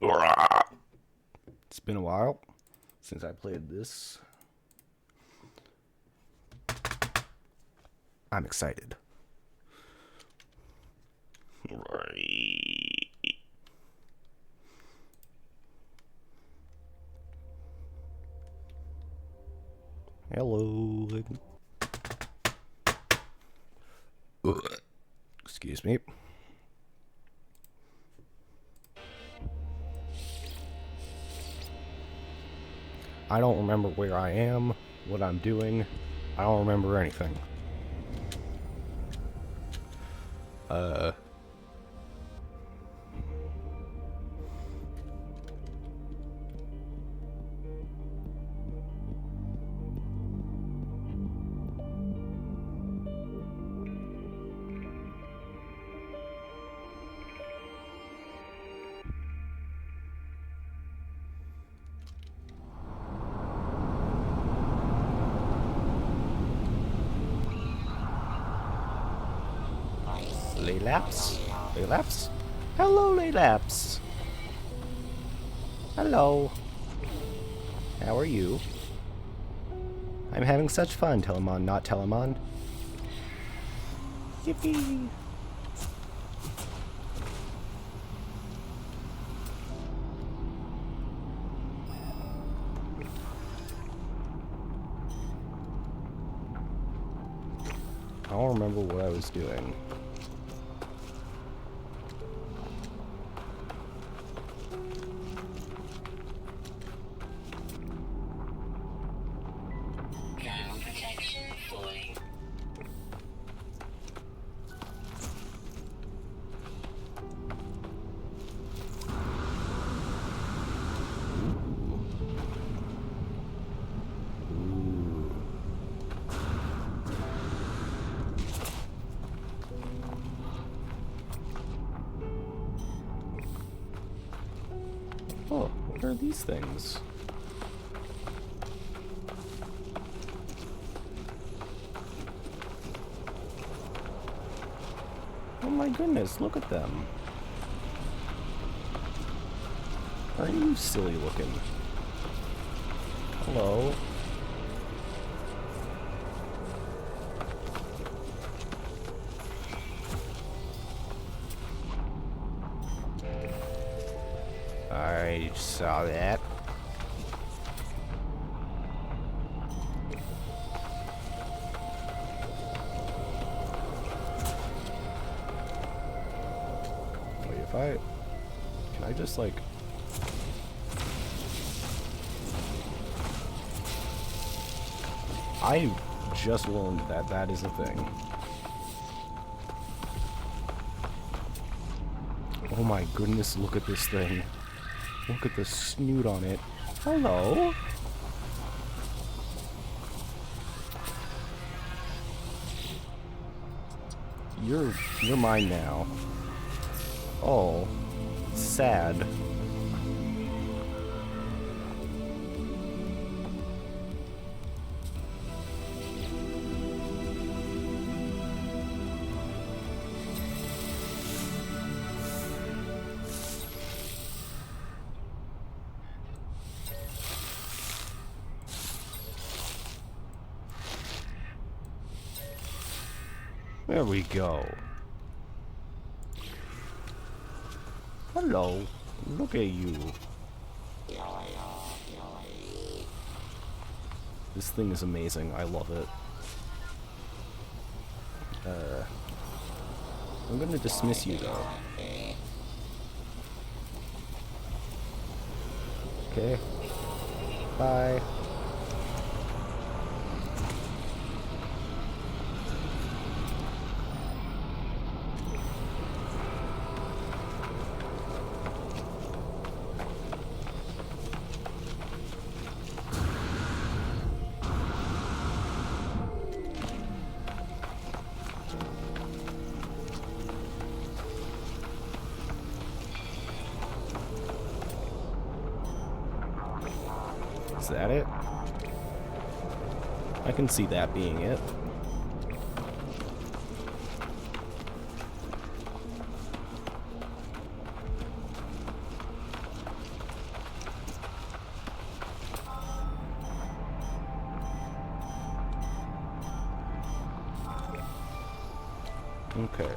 It's been a while since I played this. I'm excited. Hello. Excuse me. I don't remember where I am, what I'm doing. I don't remember anything. Laylaps? Laylaps? Hello, Laylaps. Hello. How are you? I'm having such fun, Telemon, not Telemon. Yippee! I don't remember what I was doing. Oh, what are these things? Oh my goodness, look at them. Are you silly looking? Hello? I saw that. Wait, if I... Can I just, like... I just learned that that is a thing. Oh my goodness, look at this thing. Look at the snoot on it. Hello? You're mine now. Oh, sad. There we go. Hello. Look at you. This thing is amazing. I love it. I'm gonna dismiss you though. Okay. Bye. Is that it? I can see that being it. Okay.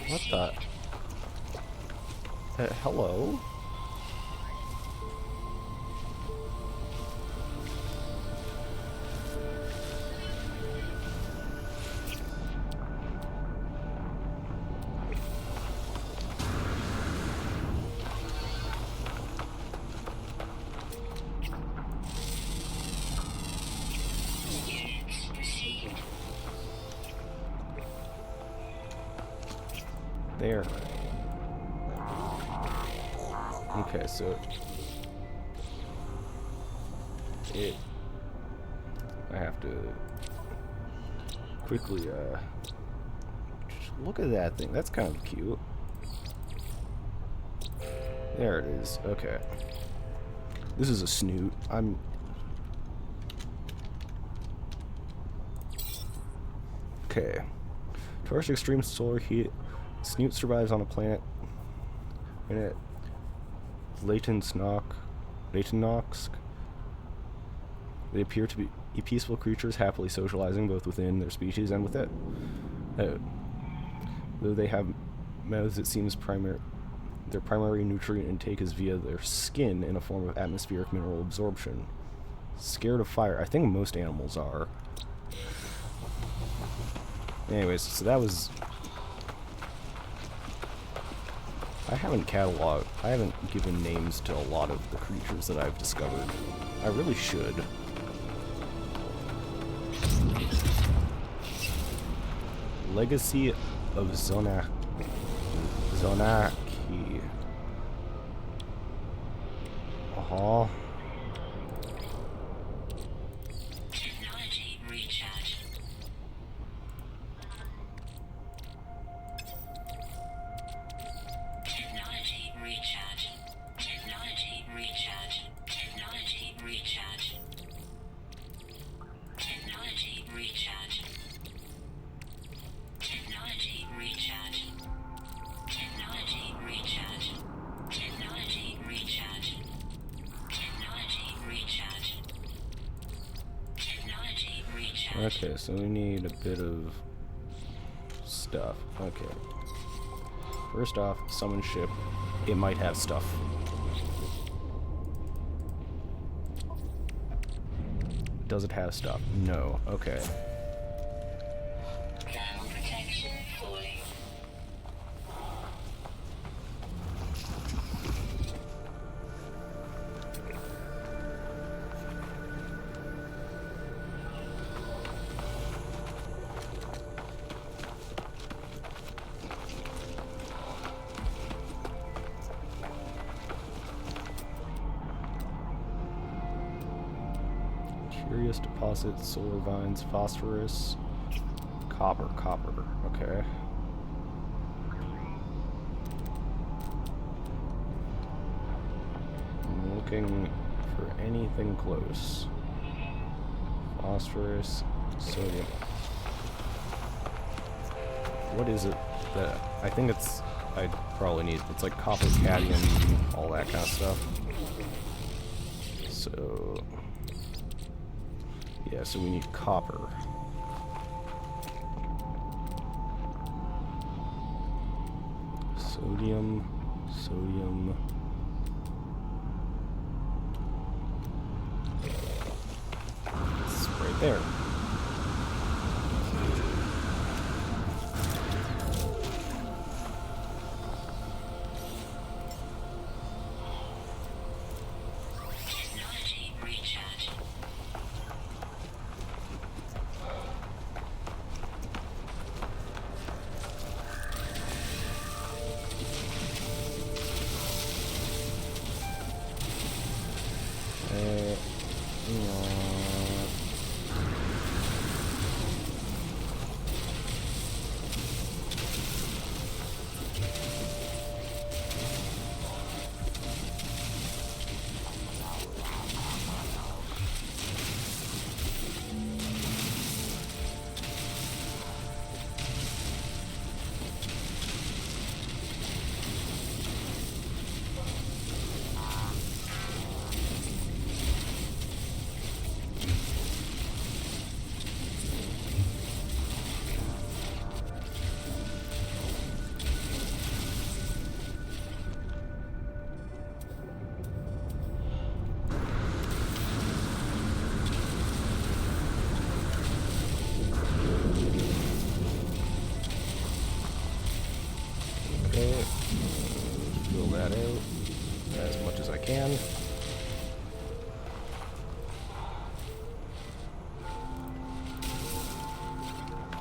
What the? Hello? There. Okay, so I have to quickly just look at that thing. That's kind of cute. There it is. Okay. This is a snoot. Okay. To harsh extreme solar heat, snoot survives on a planet in it Laytonnox. They appear to be peaceful creatures, happily socializing both within their species and with it. Though they have mouths, it seems their primary nutrient intake is via their skin in a form of atmospheric mineral absorption. Scared of fire. I think most animals are. Anyways, so that was... I haven't given names to a lot of the creatures that I've discovered. I really should. Legacy of Zonaki. Technology recharge. Technology recharge. Technology recharge. Technology recharge. Technology recharge. Technology recharge. Technology recharge. Technology recharge. Technology recharge. Technology recharge. Okay, so we need a bit of stuff. Okay. First off, summon ship. It might have stuff. Does it have stuff? No. Okay. Thermal protection falling. Curious deposits, solar vines, phosphorus, copper. Okay. I'm looking for anything close. Phosphorus, sodium. What is it that I think it's? I probably need. It's like copper, cadmium, all that kind of stuff. So. Yeah, so we need copper. Sodium. It's right there. Technology recharge.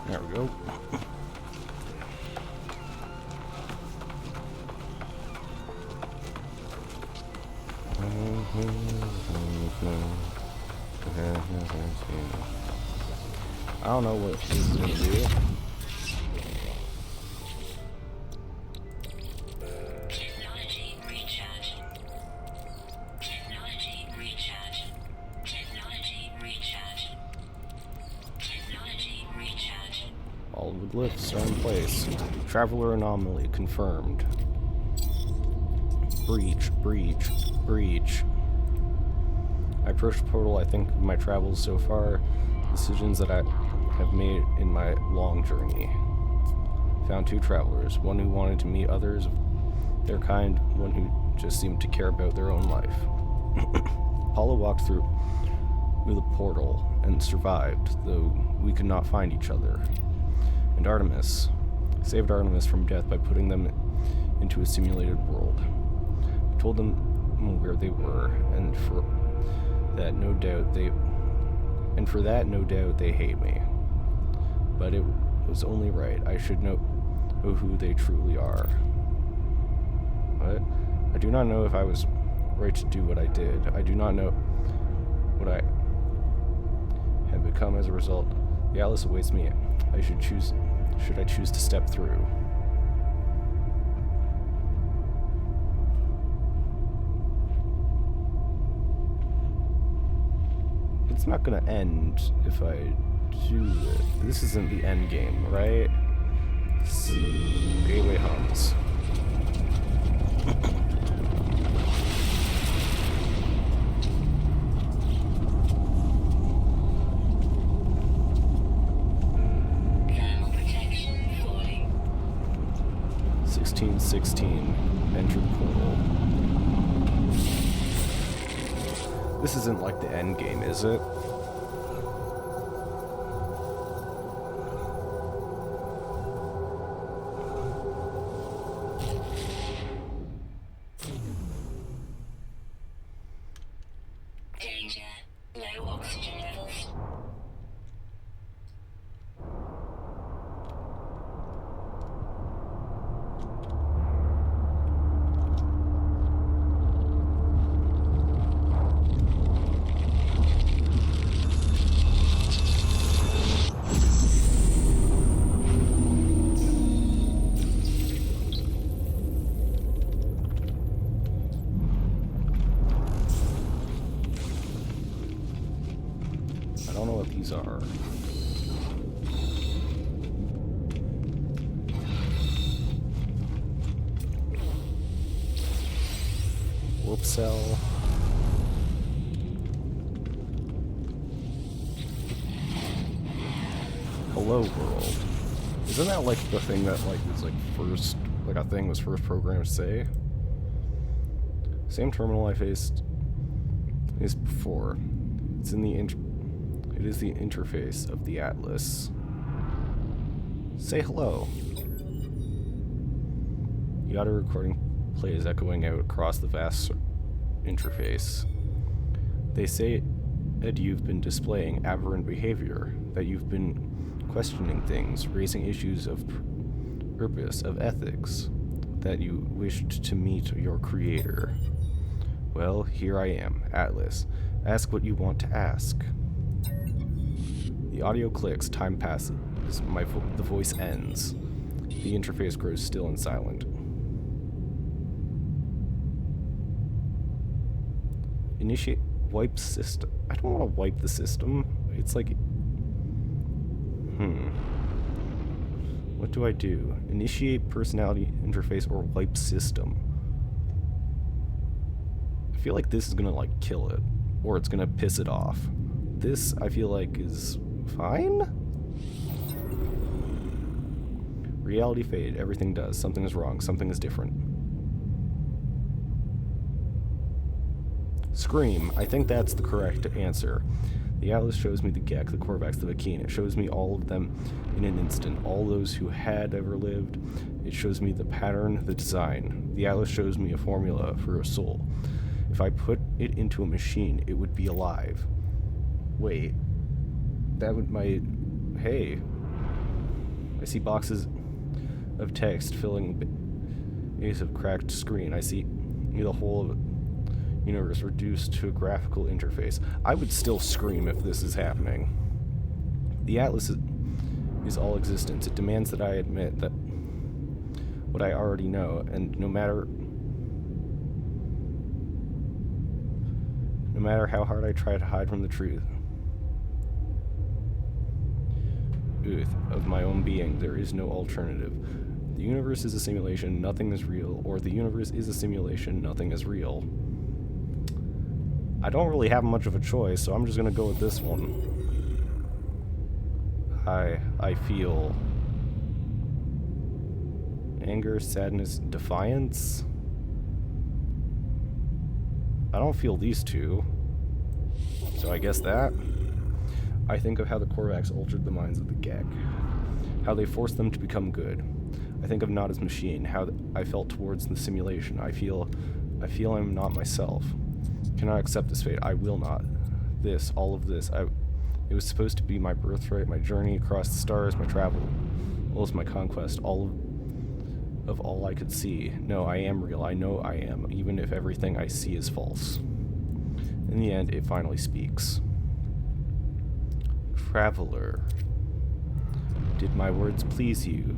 There we go. I don't know what this is gonna do. Technology recharge. Technology recharge. Technology recharge. Technology recharge. All the glyphs are in place. Traveler anomaly confirmed. Breach, breach, breach. I approached the portal. I think of my travels so far, decisions that I have made in my long journey. Found 2 travelers, one who wanted to meet others of their kind, one who just seemed to care about their own life. Apollo walked through the portal and survived, though we could not find each other. And Artemis saved Artemis from death by putting them into a simulated world. I told them where they were, and for that no doubt they hate me. But it was only right. I should know who they truly are. But I do not know if I was right to do what I did. I do not know what I have become as a result. The Atlas awaits me. Should I choose to step through? It's not gonna end if I do it. This isn't the end game, right? Gateway hums. Thermal protection falling. 1616. Enter the portal. This isn't like the end game, is it? Danger. Low oxygen levels. I don't know what these are. Warp cell. Hello world. Isn't that like the thing that like was like first, like a thing was first programmed to say? Same terminal I faced as before. It's in the it is the interface of the Atlas. Say hello. The audio recording plays echoing out across the vast interface. They say that you've been displaying aberrant behavior, that you've been questioning things, raising issues of purpose, of ethics, that you wished to meet your creator. Well, here I am, Atlas. Ask what you want to ask. The audio clicks, time passes, the voice ends. The interface grows still and silent. Initiate wipe system. I don't want to wipe the system. It's like... What do I do? Initiate personality interface or wipe system. I feel like this is gonna like kill it. Or it's gonna piss it off. This, I feel like, is fine? Reality fade. Everything does. Something is wrong. Something is different. Scream. I think that's the correct answer. The Atlas shows me the Gek, the Korvax, the Vakeen. It shows me all of them in an instant. All those who had ever lived. It shows me the pattern, the design. The Atlas shows me a formula for a soul. If I put it into a machine, it would be alive. Wait. That would my... Hey. I see boxes of text filling base of cracked screen. I see the whole universe reduced to a graphical interface. I would still scream if this is happening. The Atlas is all existence. It demands that I admit that what I already know, and no matter how hard I try to hide from the truth of my own being, there is no alternative. The universe is a simulation, nothing is real, or the universe is a simulation, nothing is real. I don't really have much of a choice, so I'm just gonna go with this one. I feel anger, sadness, defiance. I don't feel these two, so I guess that. I think of how the Korvax altered the minds of the Gek, how they forced them to become good. I think of not as machine, how I felt towards the simulation. I feel I'm not myself. Cannot accept this fate. I will not. This, all of this. It was supposed to be my birthright, my journey across the stars, my travel, all my conquest, all I could see. No, I am real. I know I am, even if everything I see is false. In the end, it finally speaks. Traveler, did my words please you?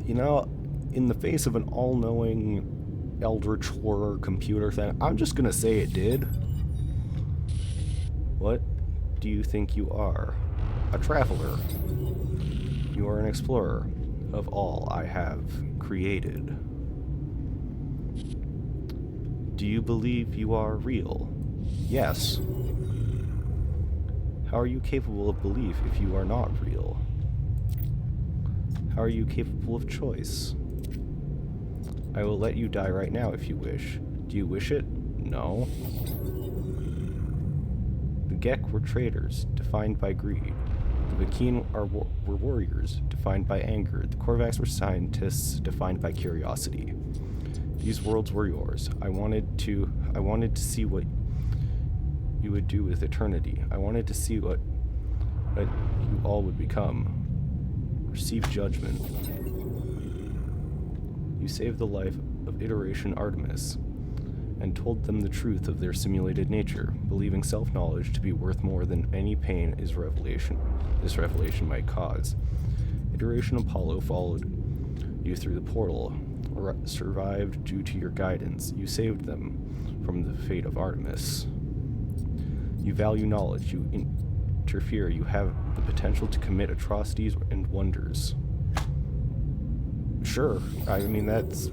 You know, in the face of an all-knowing eldritch horror computer thing, I'm just gonna say it did. What do you think you are? A traveler. You are an explorer of all I have created. Do you believe you are real? Yes. How are you capable of belief if you are not real? How are you capable of choice? I will let you die right now if you wish. Do you wish it? No. The Gek were traitors, defined by greed. The Vakeen were warriors, defined by anger. The Korvax were scientists, defined by curiosity. These worlds were yours. I wanted to see what you would do with eternity. I wanted to see what you all would become. Receive judgment. You saved the life of Iteration Artemis and told them the truth of their simulated nature, believing self-knowledge to be worth more than any pain this revelation might cause. Iteration Apollo followed you through the portal, or survived due to your guidance. You saved them from the fate of Artemis. You value knowledge, you interfere, you have the potential to commit atrocities and wonders. Sure, I mean that's...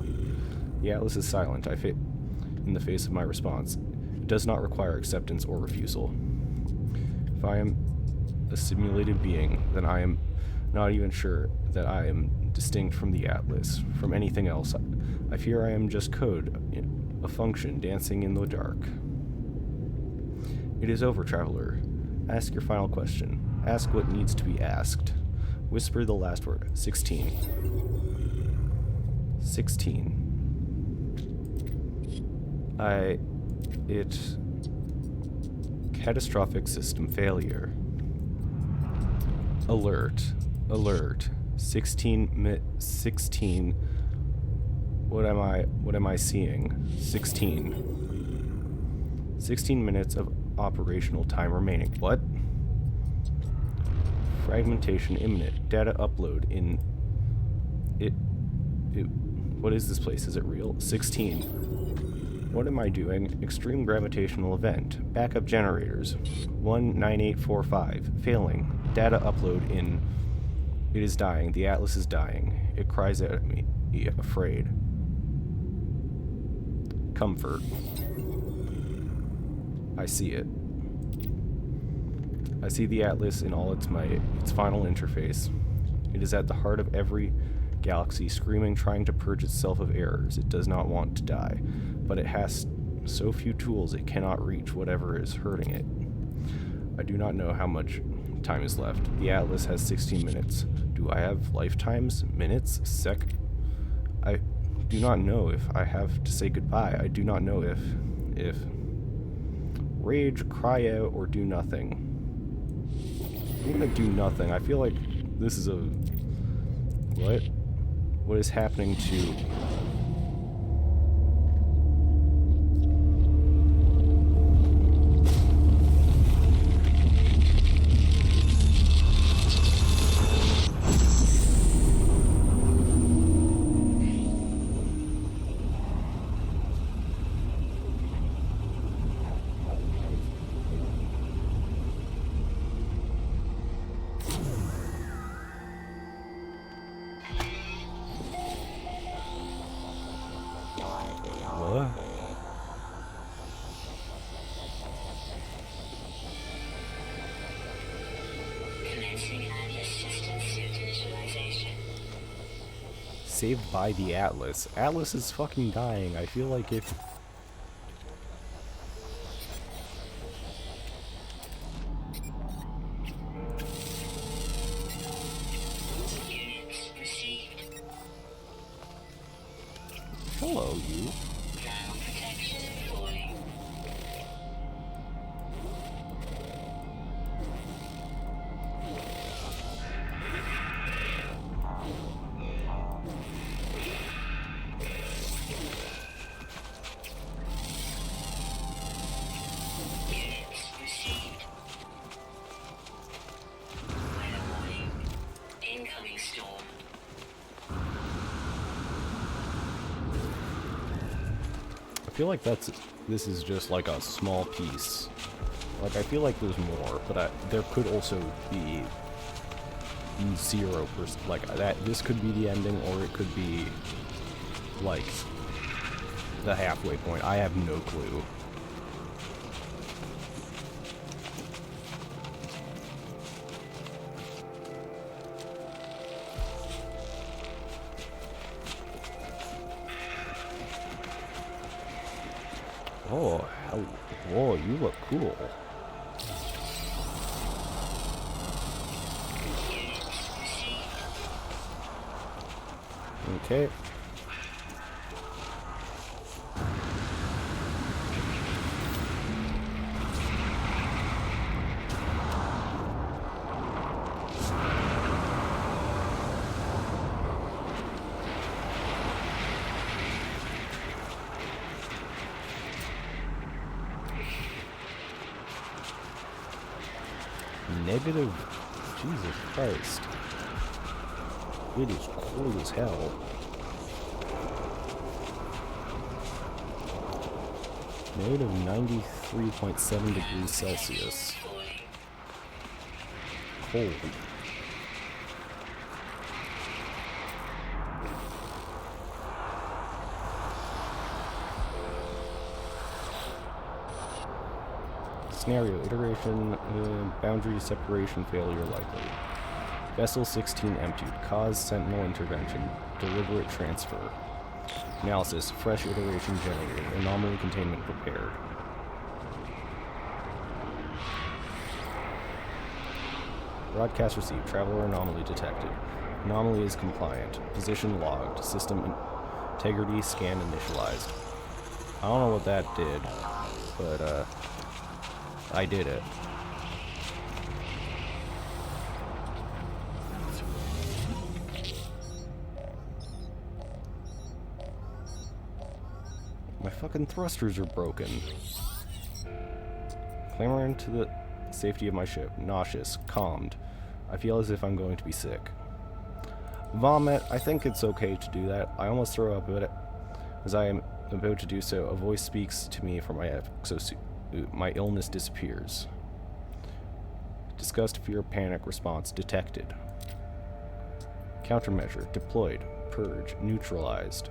The Atlas is silent. I fit in the face of my response. It does not require acceptance or refusal. If I am a simulated being, then I am not even sure that I am distinct from the Atlas, from anything else. I fear I am just code, a function dancing in the dark. It is over, traveler. Ask your final question. Ask what needs to be asked. Whisper the last word. 16. 16. Catastrophic system failure. Alert. 16. What am I seeing? 16. 16 minutes of operational time remaining. What? Fragmentation imminent. Data upload in what is this place? Is it real? 16. What am I doing? Extreme gravitational event. Backup generators. 19845. Failing. Data upload in... It is dying. The Atlas is dying. It cries out at me, afraid. Comfort. I see it. I see the Atlas in all its might, its final interface. It is at the heart of every galaxy, screaming, trying to purge itself of errors. It does not want to die, but it has so few tools it cannot reach whatever is hurting it. I do not know how much time is left. The Atlas has 16 minutes. Do I have lifetimes? Minutes? I do not know if I have to say goodbye. I do not know if rage, cry out, or do nothing. I'm gonna do nothing. I feel like this is a... What? What is happening to... What? Commencing Atlas system suit initialization. Saved by the Atlas. Atlas is fucking dying. I feel like if... Units received. Hello, you. Thermal protection falling. Units received. Weather warning. Incoming storm. I feel like this is just like a small piece. Like, I feel like there's more, but there could also be 0%. Like, this could be the ending, or it could be, like, the halfway point. I have no clue. Oh, whoa, you look cool. Okay. Negative... Jesus Christ. It is cold as hell. Negative 93.7 degrees Celsius. Cold. Scenario, iteration, boundary separation failure likely. Vessel 16 emptied, cause sentinel intervention, deliberate transfer. Analysis, fresh iteration generated, anomaly containment prepared. Broadcast received, traveler anomaly detected. Anomaly is compliant, position logged, system integrity scan initialized. I don't know what that did, but I did it. My fucking thrusters are broken. Clambering to the safety of my ship. Nauseous. Calmed. I feel as if I'm going to be sick. Vomit. I think it's okay to do that. I almost throw up, but as I am about to do so, a voice speaks to me from my exosuit. My illness disappears. Disgust, fear, panic response detected. Countermeasure deployed. Purge neutralized.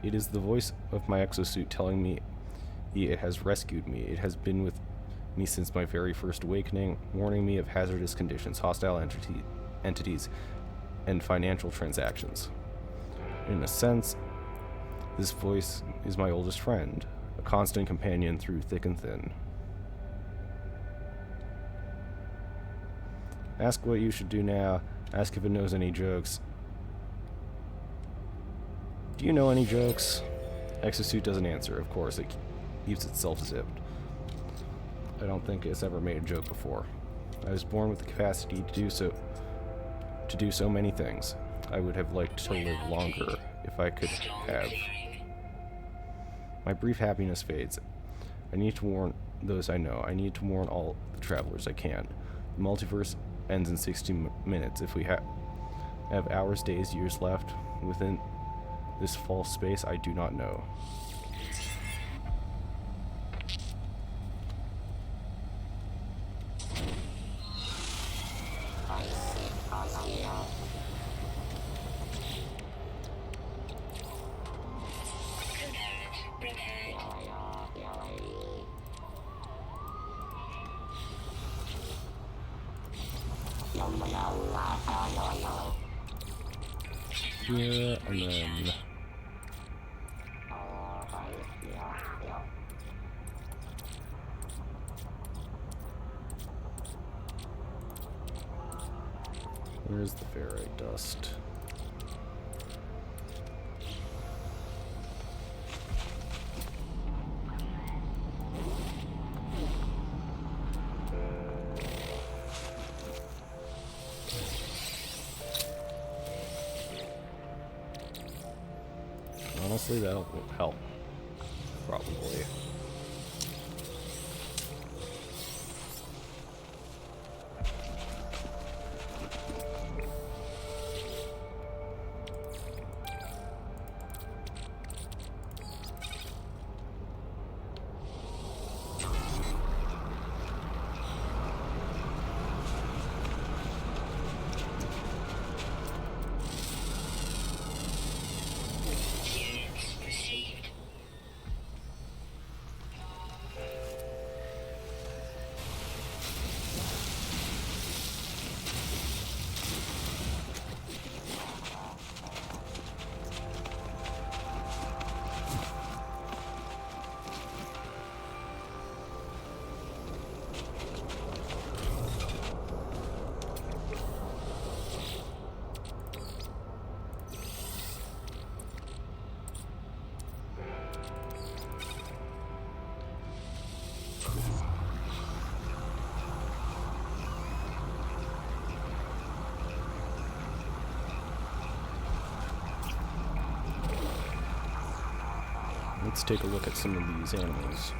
It is the voice of my exosuit telling me it has rescued me. It has been with me since my very first awakening, warning me of hazardous conditions, hostile entities, and financial transactions. In a sense, this voice is my oldest friend, a constant companion through thick and thin. Ask what you should do now. Ask if it knows any jokes. Do you know any jokes? Exosuit doesn't answer, of course. It keeps itself zipped. I don't think it's ever made a joke before. I was born with the capacity to do so many things. I would have liked to live longer if I could have. My brief happiness fades. I need to warn those I know. I need to warn all the travelers I can. The multiverse ends in 60 minutes. If we have hours, days, years left within this false space, I do not know. Here and then. Where's the ferrite dust? Honestly, that'll help. Probably. Let's take a look at some of these animals.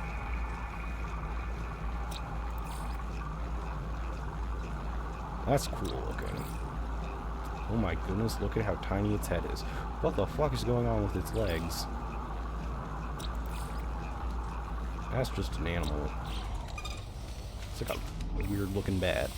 That's cool looking. Oh my goodness, look at how tiny its head is. What the fuck is going on with its legs? That's just an animal. It's like a weird looking bat.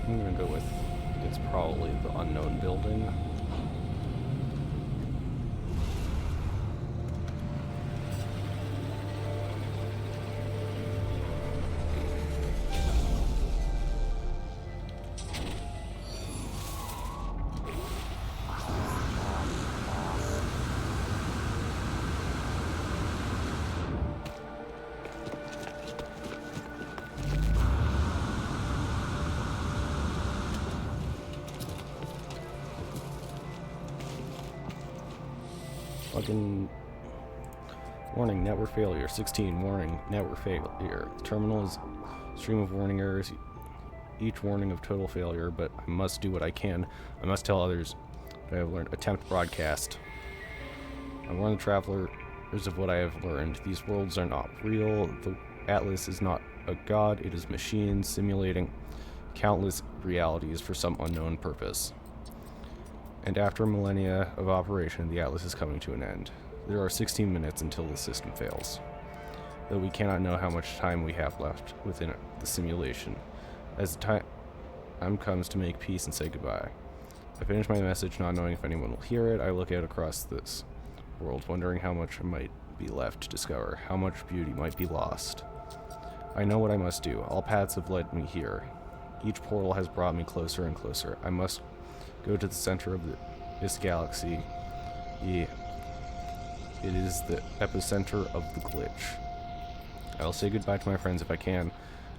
I'm gonna go with, it's probably the unknown building. Fucking warning, network failure. 16, warning, network failure. Terminal is stream of warning errors. Each warning of total failure, but I must do what I can. I must tell others what I have learned. Attempt broadcast. I warn the travelers of what I have learned. These worlds are not real. The Atlas is not a god. It is machines simulating countless realities for some unknown purpose. And after millennia of operation, the Atlas is coming to an end. There are 16 minutes until the system fails, though we cannot know how much time we have left within the simulation. As I'm comes to make peace and say goodbye. I finish my message, not knowing if anyone will hear it. I look out across this world, wondering how much might be left to discover, how much beauty might be lost. I know what I must do. All paths have led me here. Each portal has brought me closer and closer. I must go to the center of this galaxy. It is the epicenter of the glitch. I will say goodbye to my friends if I can,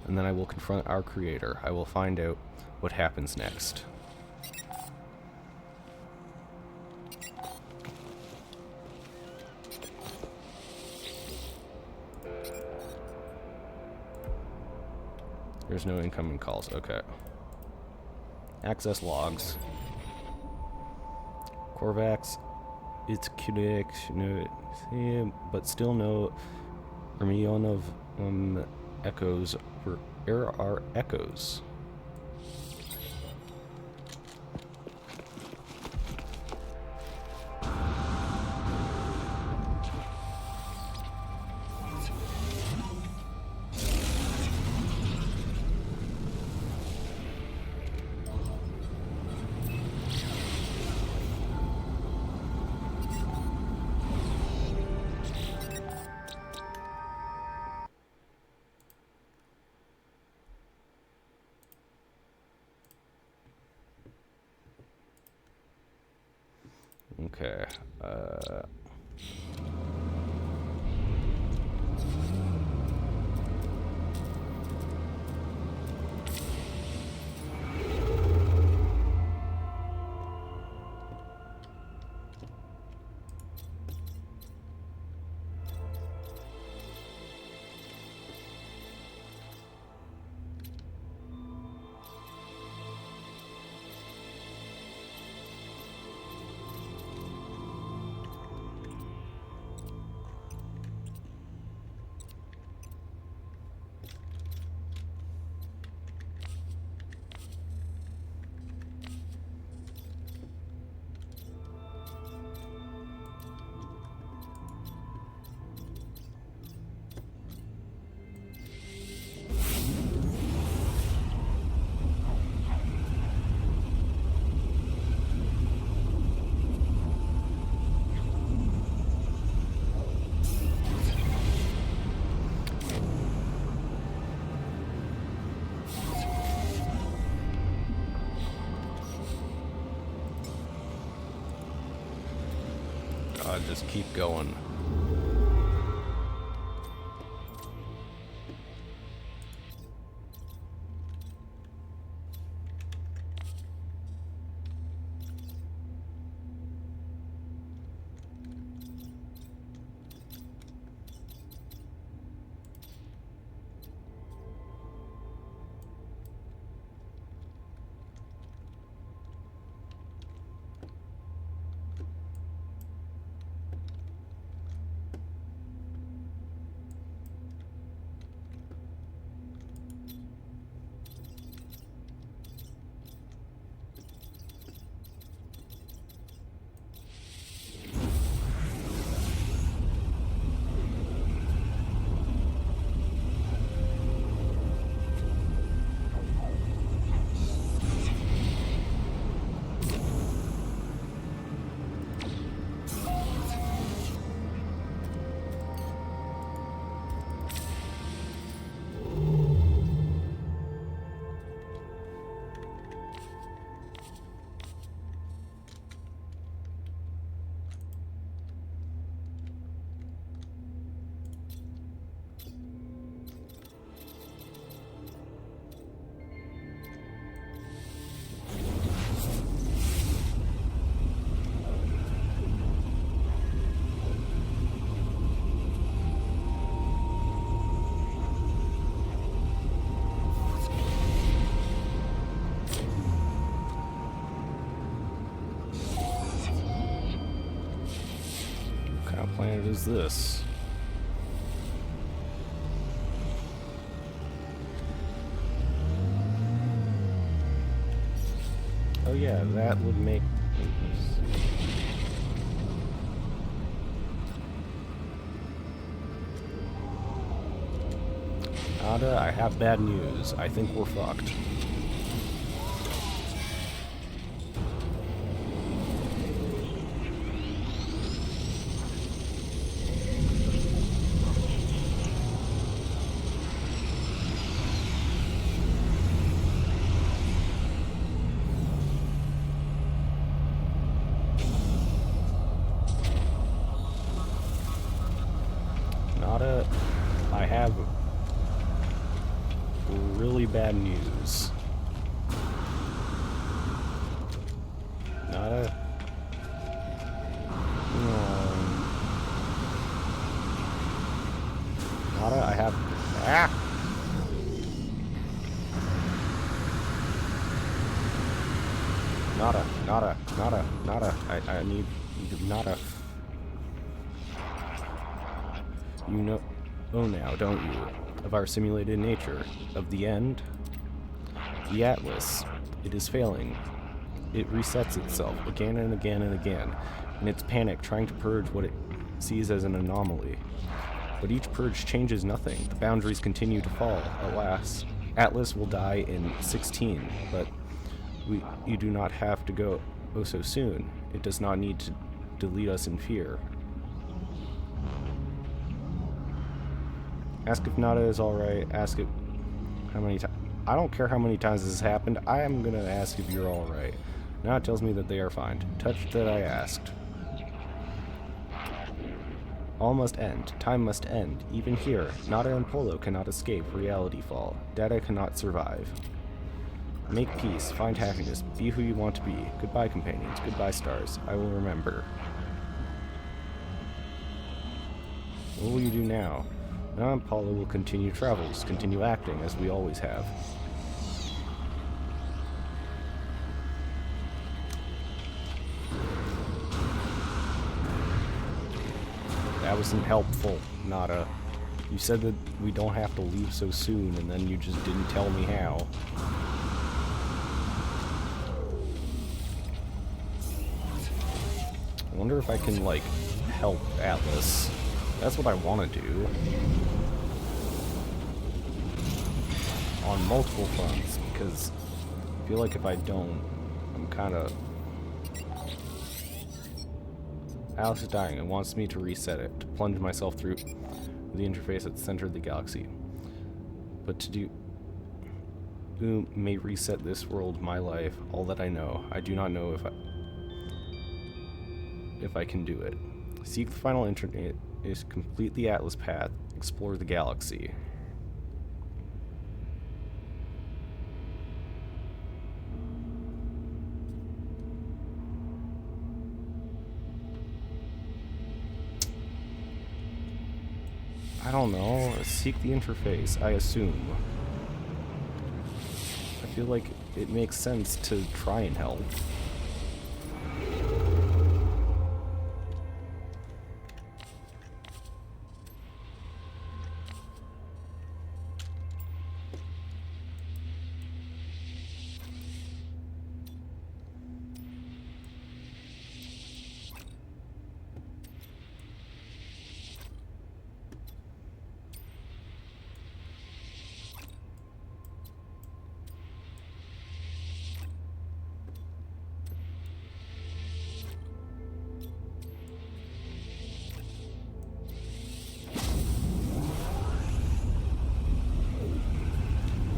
and then I will confront our creator. I will find out what happens next. There's no incoming calls. Okay. Access logs. Korvax, it's connection, but still no Hermione of echoes. Where are echoes? Okay. Just keep going. Planet is this? Oh yeah, that would make Ada, I have bad news. I think we're fucked. bad news. Nada. Nada, I have... Ah! Nada, nada, nada, nada. I need nada. You know now, don't you? Of our simulated nature. Of the end? The Atlas. It is failing. It resets itself again and again and again, in its panic trying to purge what it sees as an anomaly. But each purge changes nothing. The boundaries continue to fall, alas. Atlas will die in 16, but you do not have to go oh so soon. It does not need to delete us in fear. Ask if Nada is alright. Ask if how many times. I don't care how many times this has happened. I am gonna ask if you're alright. Nada tells me that they are fine. Touched that I asked. All must end. Time must end. Even here, Nada and Polo cannot escape reality fall. Data cannot survive. Make peace. Find happiness. Be who you want to be. Goodbye, companions. Goodbye, stars. I will remember. What will you do now? Now Apollo will continue travels, continue acting as we always have. That wasn't helpful, Nada. You said that we don't have to leave so soon, and then you just didn't tell me how. I wonder if I can, like, help Atlas. That's what I want to do. On multiple fronts, because I feel like if I don't, I'm kind of... Alice is dying and wants me to reset it, to plunge myself through the interface at the center of the galaxy. But to do... Who may reset this world, my life, all that I know. I do not know if I can do it. Seek the final internet is complete the Atlas path, explore the galaxy. I don't know. Seek the interface, I assume. I feel like it makes sense to try and help.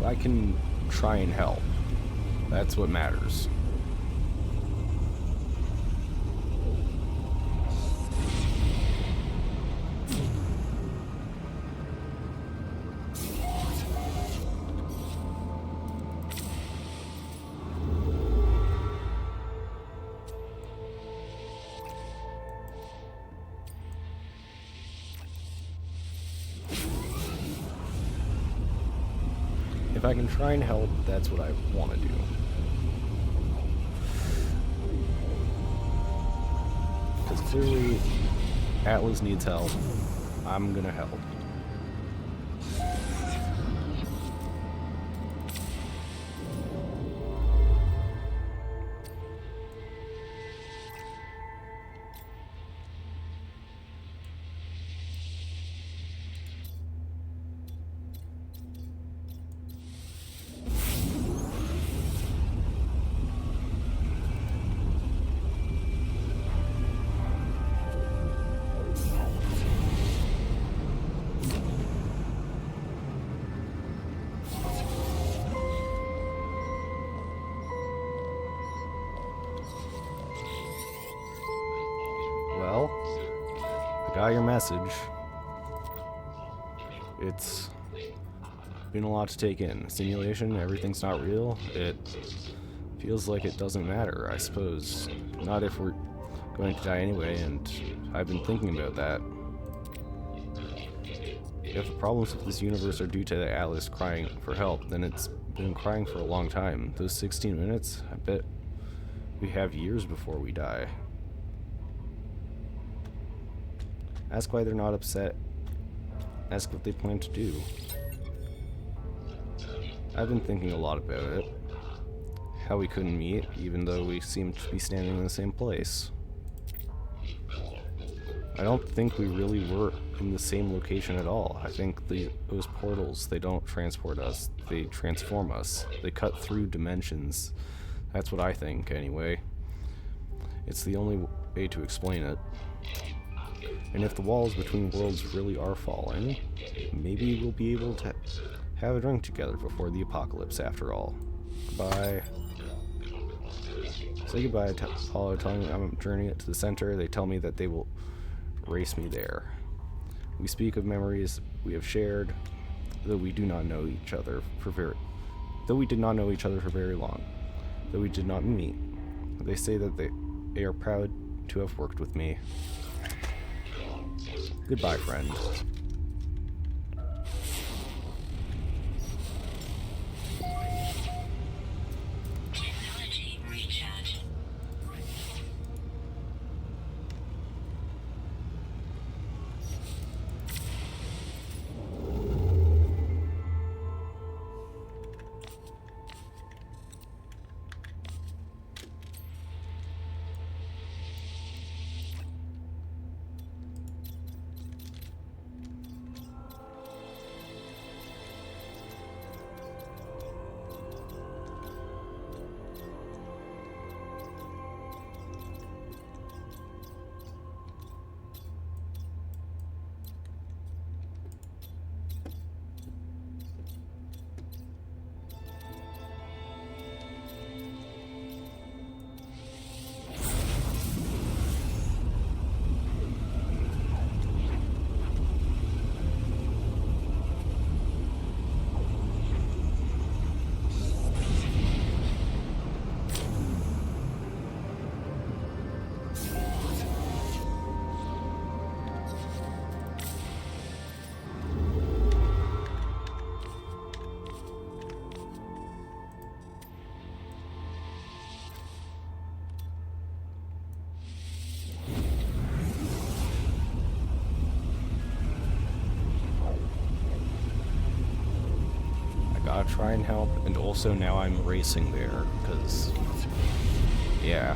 I can try and help. That's what matters. If I can try and help, that's what I want to do. Because clearly, Atlas needs help. I'm gonna help. Well, I got your message. It's been a lot to take in. Simulation, everything's not real. It feels like it doesn't matter, I suppose. Not if we're going to die anyway, and I've been thinking about that. If the problems of this universe are due to the Atlas crying for help, then it's been crying for a long time. Those 16 minutes, I bet we have years before we die. Ask why they're not upset. Ask what they plan to do. I've been thinking a lot about it. How we couldn't meet, even though we seemed to be standing in the same place. I don't think we really were in the same location at all. I think those portals, they don't transport us. They transform us. They cut through dimensions. That's what I think, anyway. It's the only way to explain it. And if the walls between worlds really are falling, maybe we'll be able to have a drink together before the apocalypse, after all. Goodbye. Say goodbye to Apollo, telling me I'm journeying to the center. They tell me that they will race me there. We speak of memories we have shared, though we do not know each other for very long, though we did not meet. They say that they are proud to have worked with me. Goodbye, friend. Technology recharge. Gotta try and help, and also now I'm racing there, because, yeah.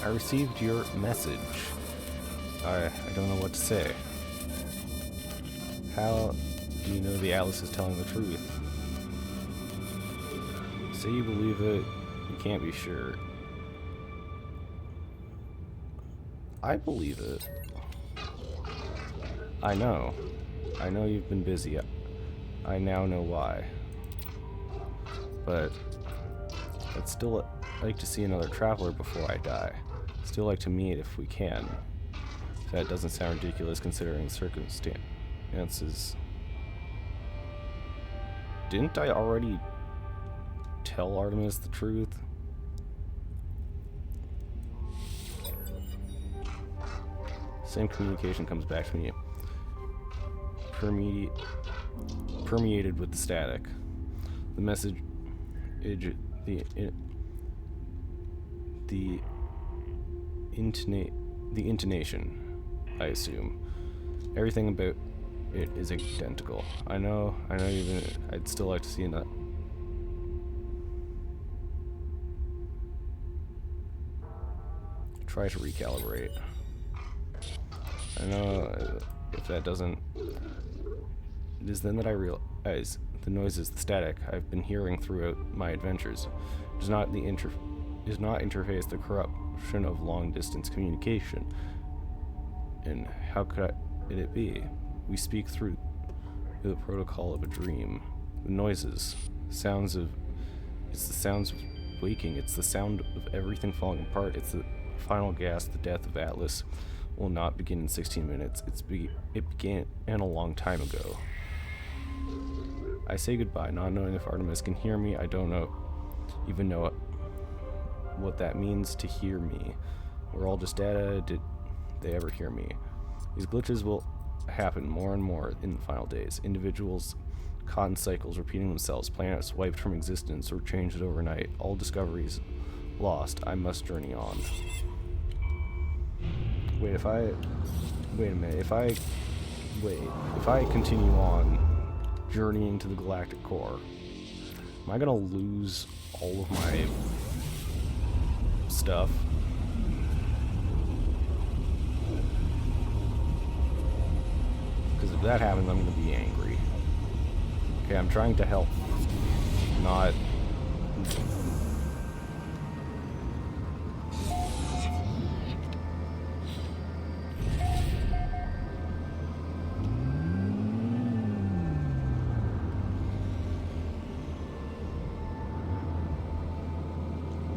I received your message. I don't know what to say. How do you know the Atlas is telling the truth? Say you believe it, you can't be sure. I believe it. I know. I know you've been busy. I now know why. But I'd still like to see another traveler before I die. Still like to meet if we can. If that doesn't sound ridiculous considering the circumstances. Didn't I already tell Artemis the truth? Same communication comes back to me. permeated with the static. The message, the intonation, I assume. Everything about it is identical. I know even I'd still like to see that. Try to recalibrate. I know if that doesn't... It is then that I realize the noises, the static I've been hearing throughout my adventures does not interface the corruption of long-distance communication. And how could it be? We speak through the protocol of a dream. The noises, it's the sounds of waking, it's the sound of everything falling apart, it's the final gasp. The death of Atlas will not begin in 16 minutes. It began a long time ago. I say goodbye, not knowing if Artemis can hear me. I don't even know what that means to hear me. We're all just data. Did they ever hear me? These glitches will happen more and more in the final days. Individuals caught in cycles repeating themselves, planets wiped from existence or changed overnight. All discoveries lost. I must journey on. Wait a minute. If I continue on journeying to the galactic core, am I gonna lose all of my stuff? Because if that happens, I'm gonna be angry. Okay, I'm trying to help, not...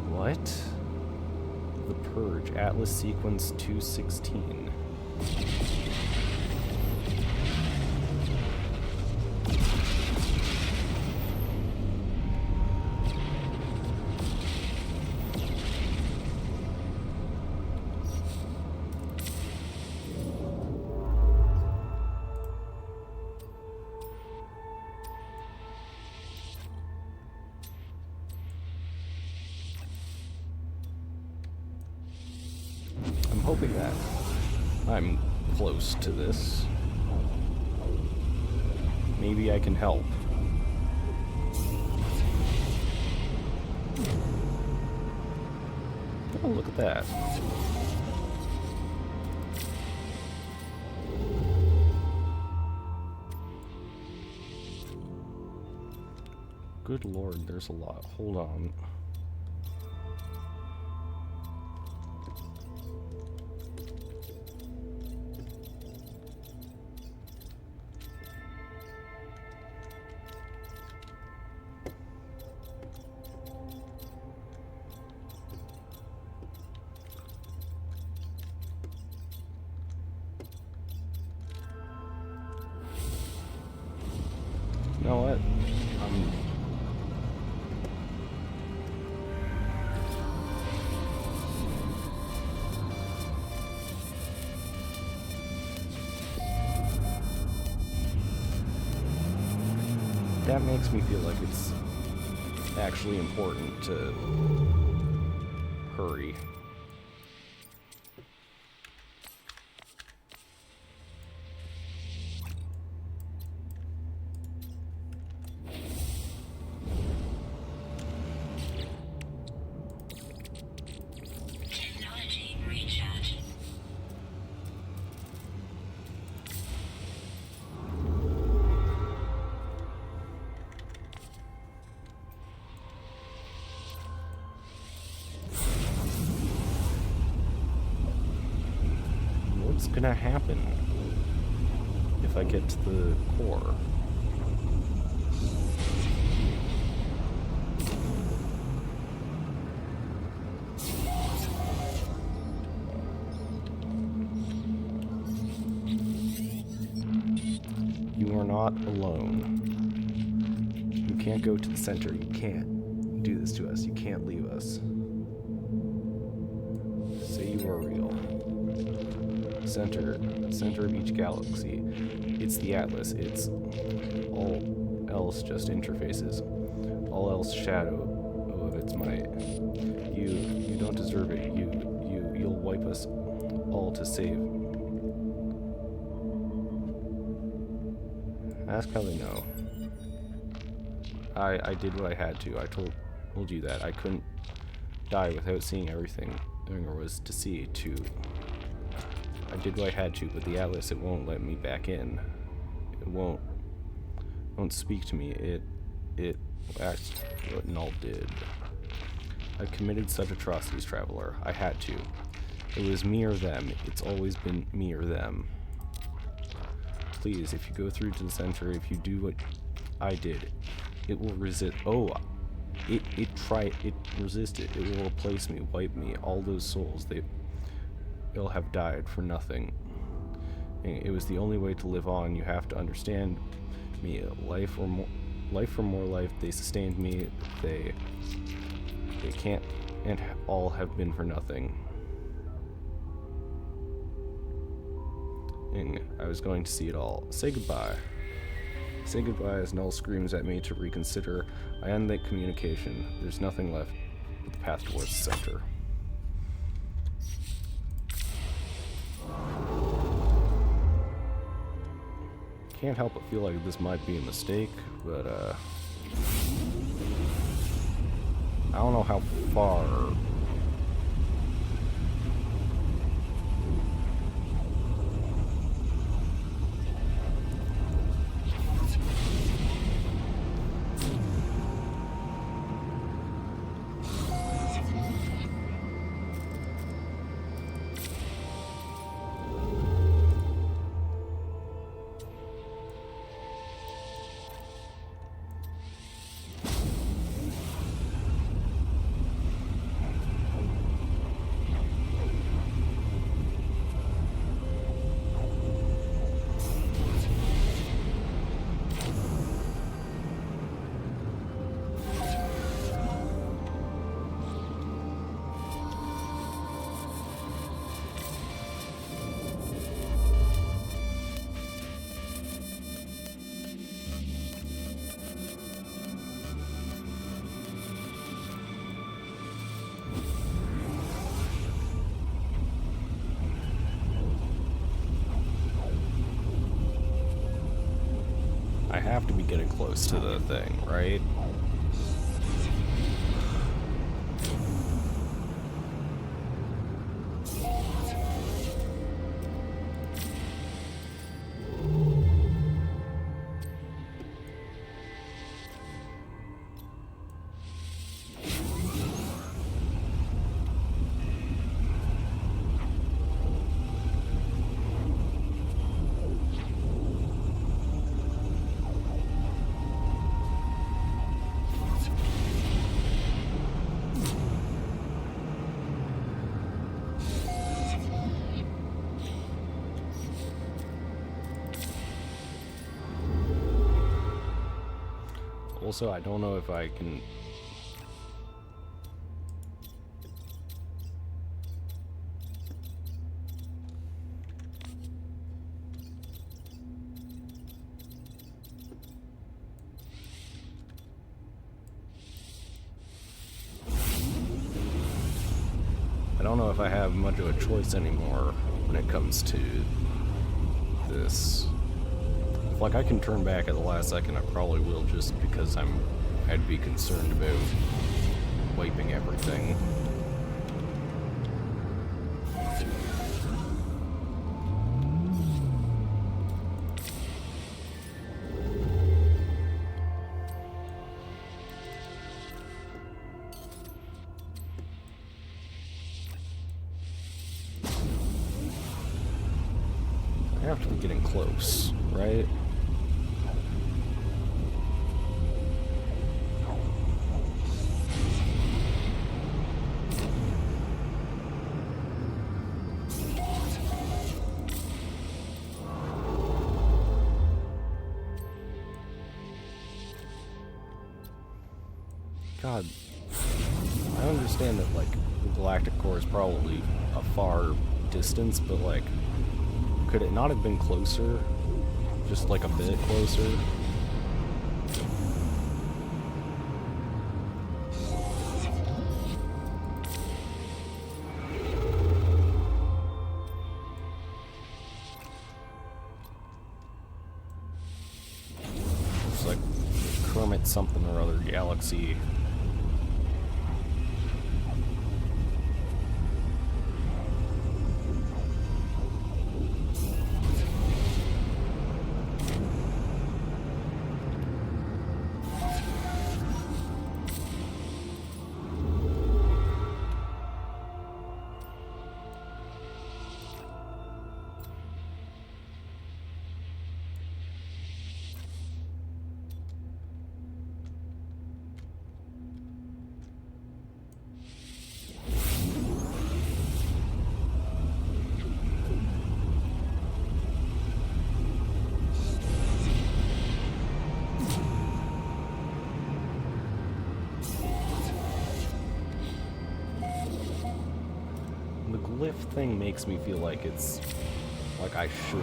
What? The Purge, Atlas Sequence 216. I'm hoping that I'm close to this. Maybe I can help. Oh, look at that. Good lord, there's a lot. Hold on. You know what? That makes me feel like it's actually important to hurry. Technology recharge. What's gonna happen if I get to the core? You are not alone. You can't go to the center. You can't do this to us. You can't leave us. Say you are real. center of each galaxy. It's the Atlas. It's all else just interfaces. All else shadow of its might. You don't deserve it. You'll wipe us all to save. Ask how they know. I did what I had to. I told you that. I couldn't die without seeing everything there was to see, too. I did what I had to, but the Atlas, it won't let me back in. It won't speak to me. It acts what Null did. I committed such atrocities, Traveler. I had to. It was me or them. It's always been me or them. Please, if you go through to the center, if you do what I did, it will resist. Oh, it resisted. It will replace me, wipe me. All those souls, they'll have died for nothing. And it was the only way to live on. You have to understand me. Life for more life. They sustained me. They can't, and all have been for nothing. And I was going to see it all. Say goodbye. Say goodbye as Null screams at me to reconsider. I end that communication. There's nothing left but the path towards the center. Can't help but feel like this might be a mistake, but I don't know how far. I have to be getting close to the thing, right? Also, I don't know if I can... I don't know if I have much of a choice anymore when it comes to this. If, like, I can turn back at the last second, I probably will, just because I'd be concerned about wiping everything. I have to be getting close, right? God, I understand that, like, the Galactic Core is probably a far distance, but, like, Could it not have been closer? Just like a bit closer? It's like Kermit something or other galaxy. The glyph thing makes me feel like it's like I should.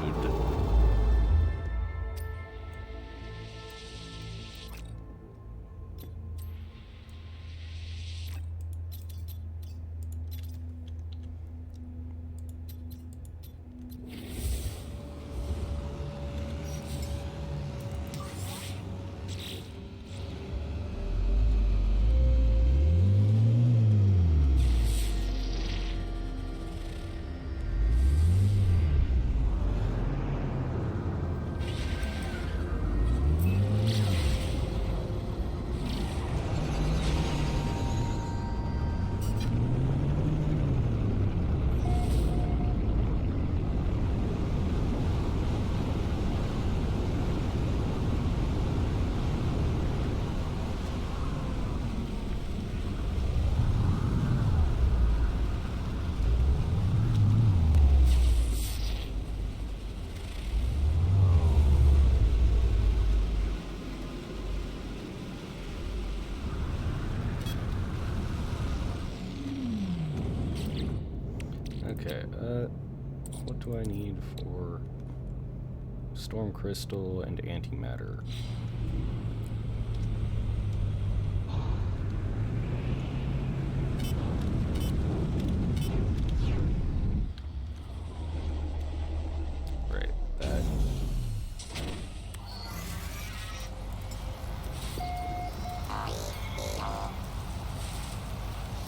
Okay, what do I need for storm crystal and antimatter? Right, that.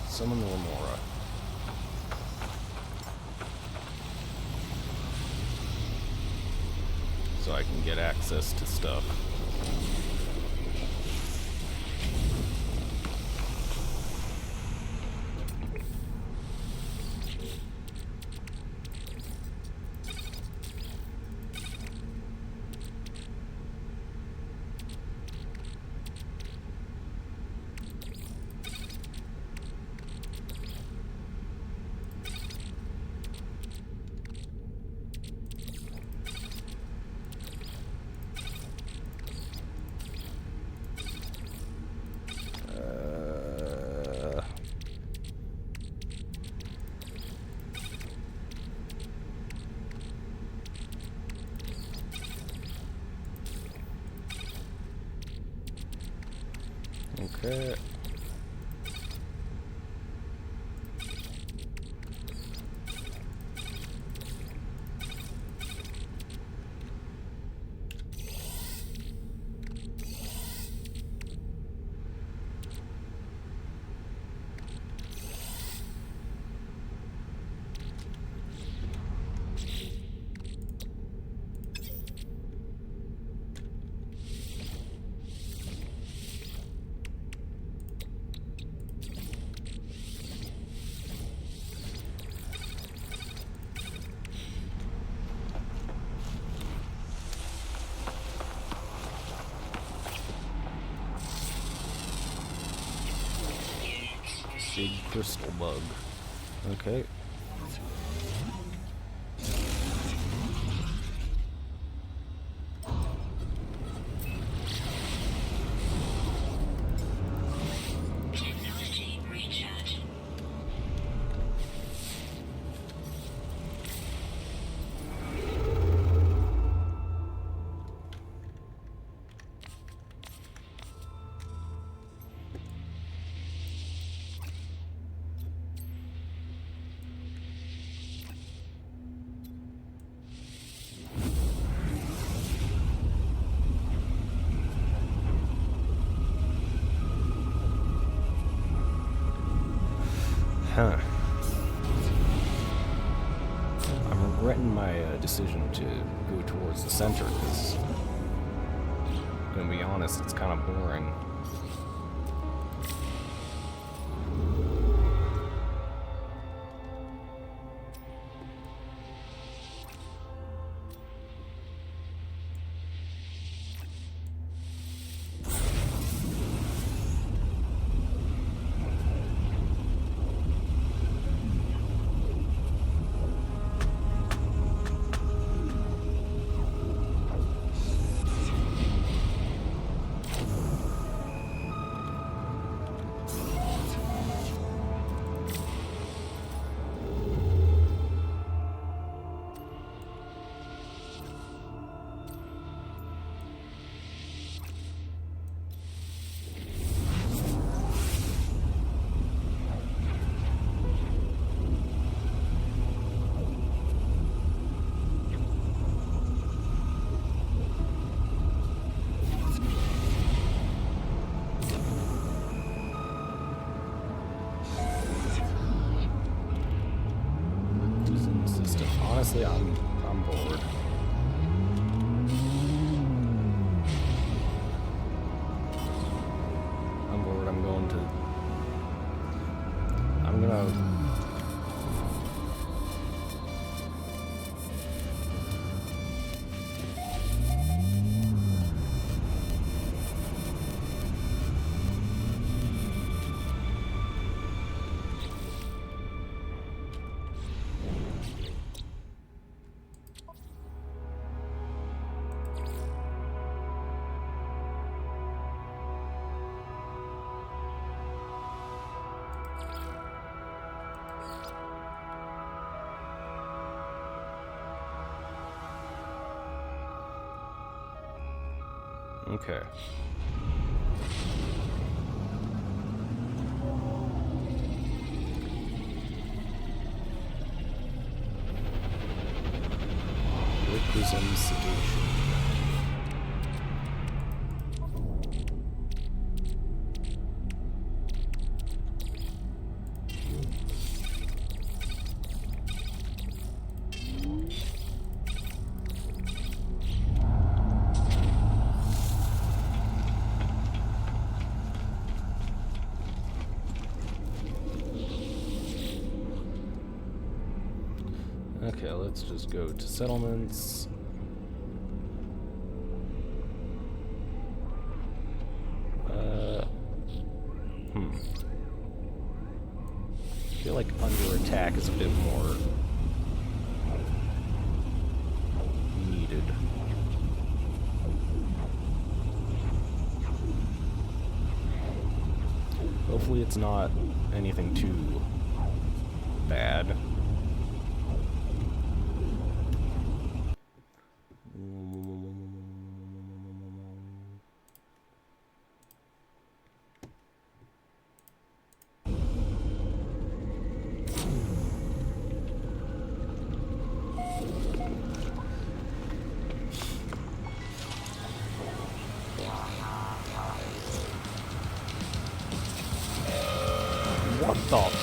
Summon Remora. So I can get access to stuff. Okay. Big crystal bug. Okay. Technology recharge. Huh. I'm regretting my decision to go towards the center, because, gonna be honest, it's kind of boring. Honestly, I'm bored. I'm bored. I'm gonna. Okay. Prism sedation. Okay, let's just go to settlements. I feel like under attack is a bit more needed. Hopefully it's not anything too bad. What the?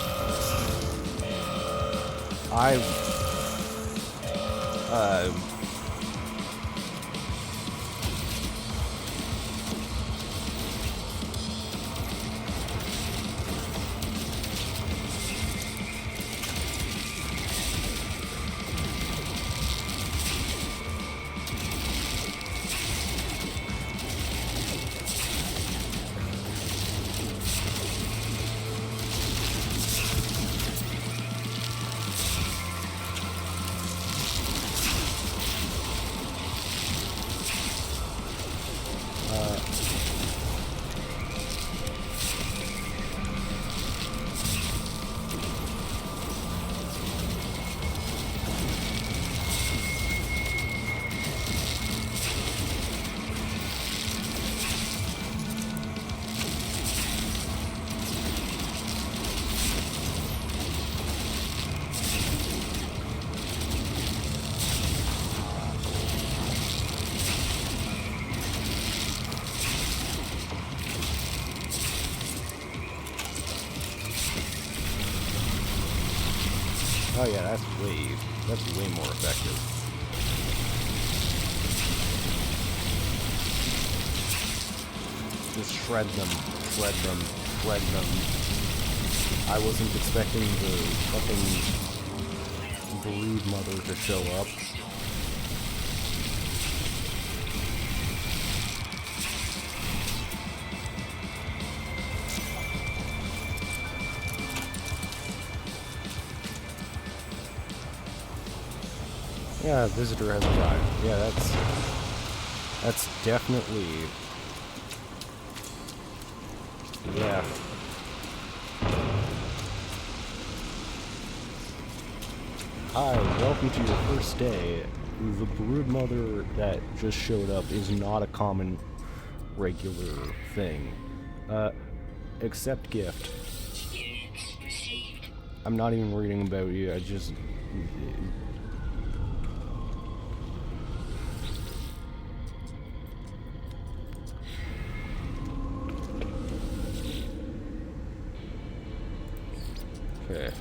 Oh yeah, that's way more effective. Just shred them, shred them, shred them. I wasn't expecting the fucking brood mother to show up. Yeah, visitor has arrived. Yeah, that's definitely, yeah. Hi, welcome to your first day. The brood mother that just showed up is not a common, regular thing. Accept gift. Units received. I'm not even reading about you, I just... Okay.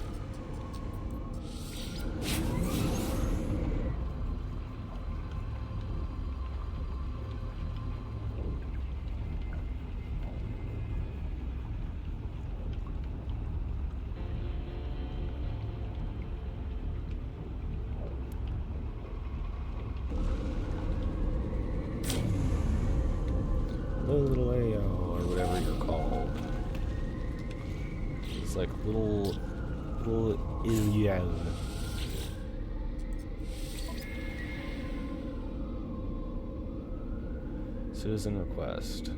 Little AO, or whatever you're called. It's like little Iliel. Citizen request.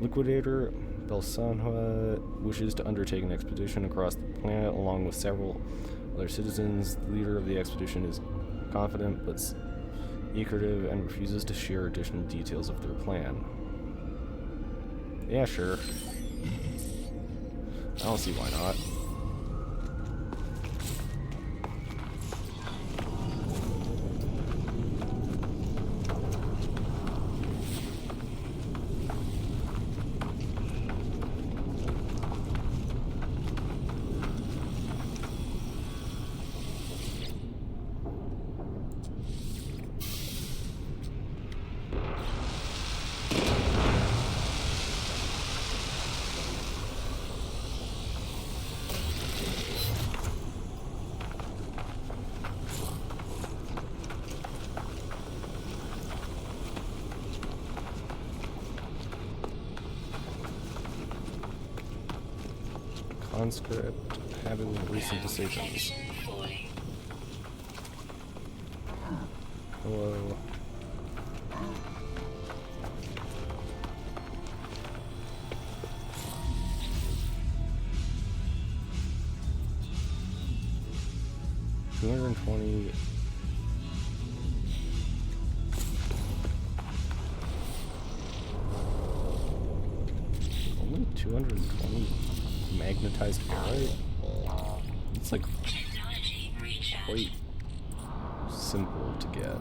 Liquidator Belsanhua wishes to undertake an expedition across the planet along with several other citizens. The leader of the expedition is confident but secretive and refuses to share additional details of their plan. Yeah, sure. I don't see why not. Conscript having recent decisions. Hello. $220. Only 220 magnetized ferrite? It's like quite simple to get.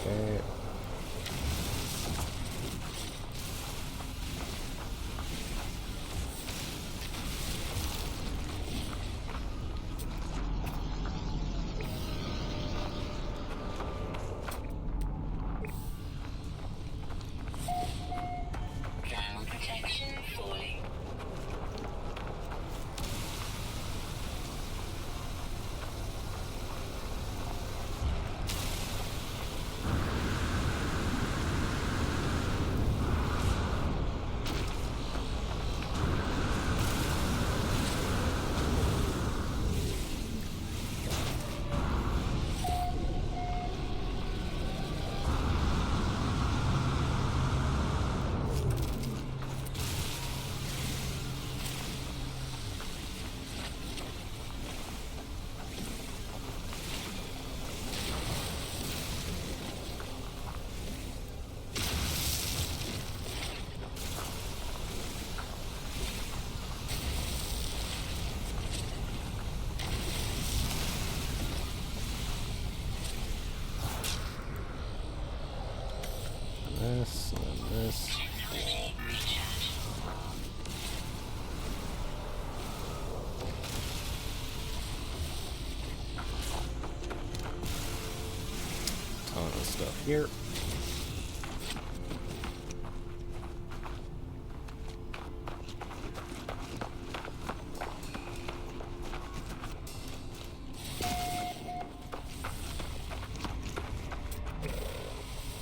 Okay. here.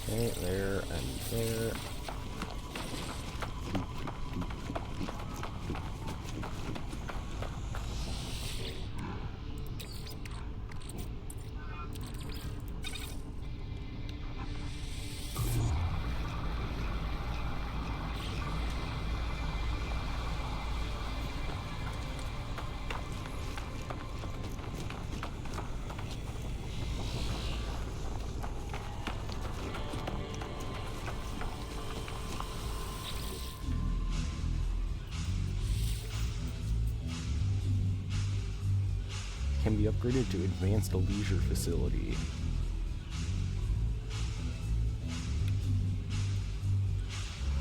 Okay, there and there. Can be upgraded to advanced leisure facility.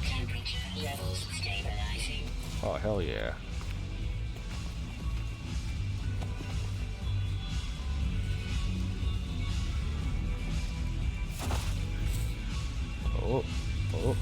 Temperature levels stabilizing. Oh, hell yeah. Oh, oh.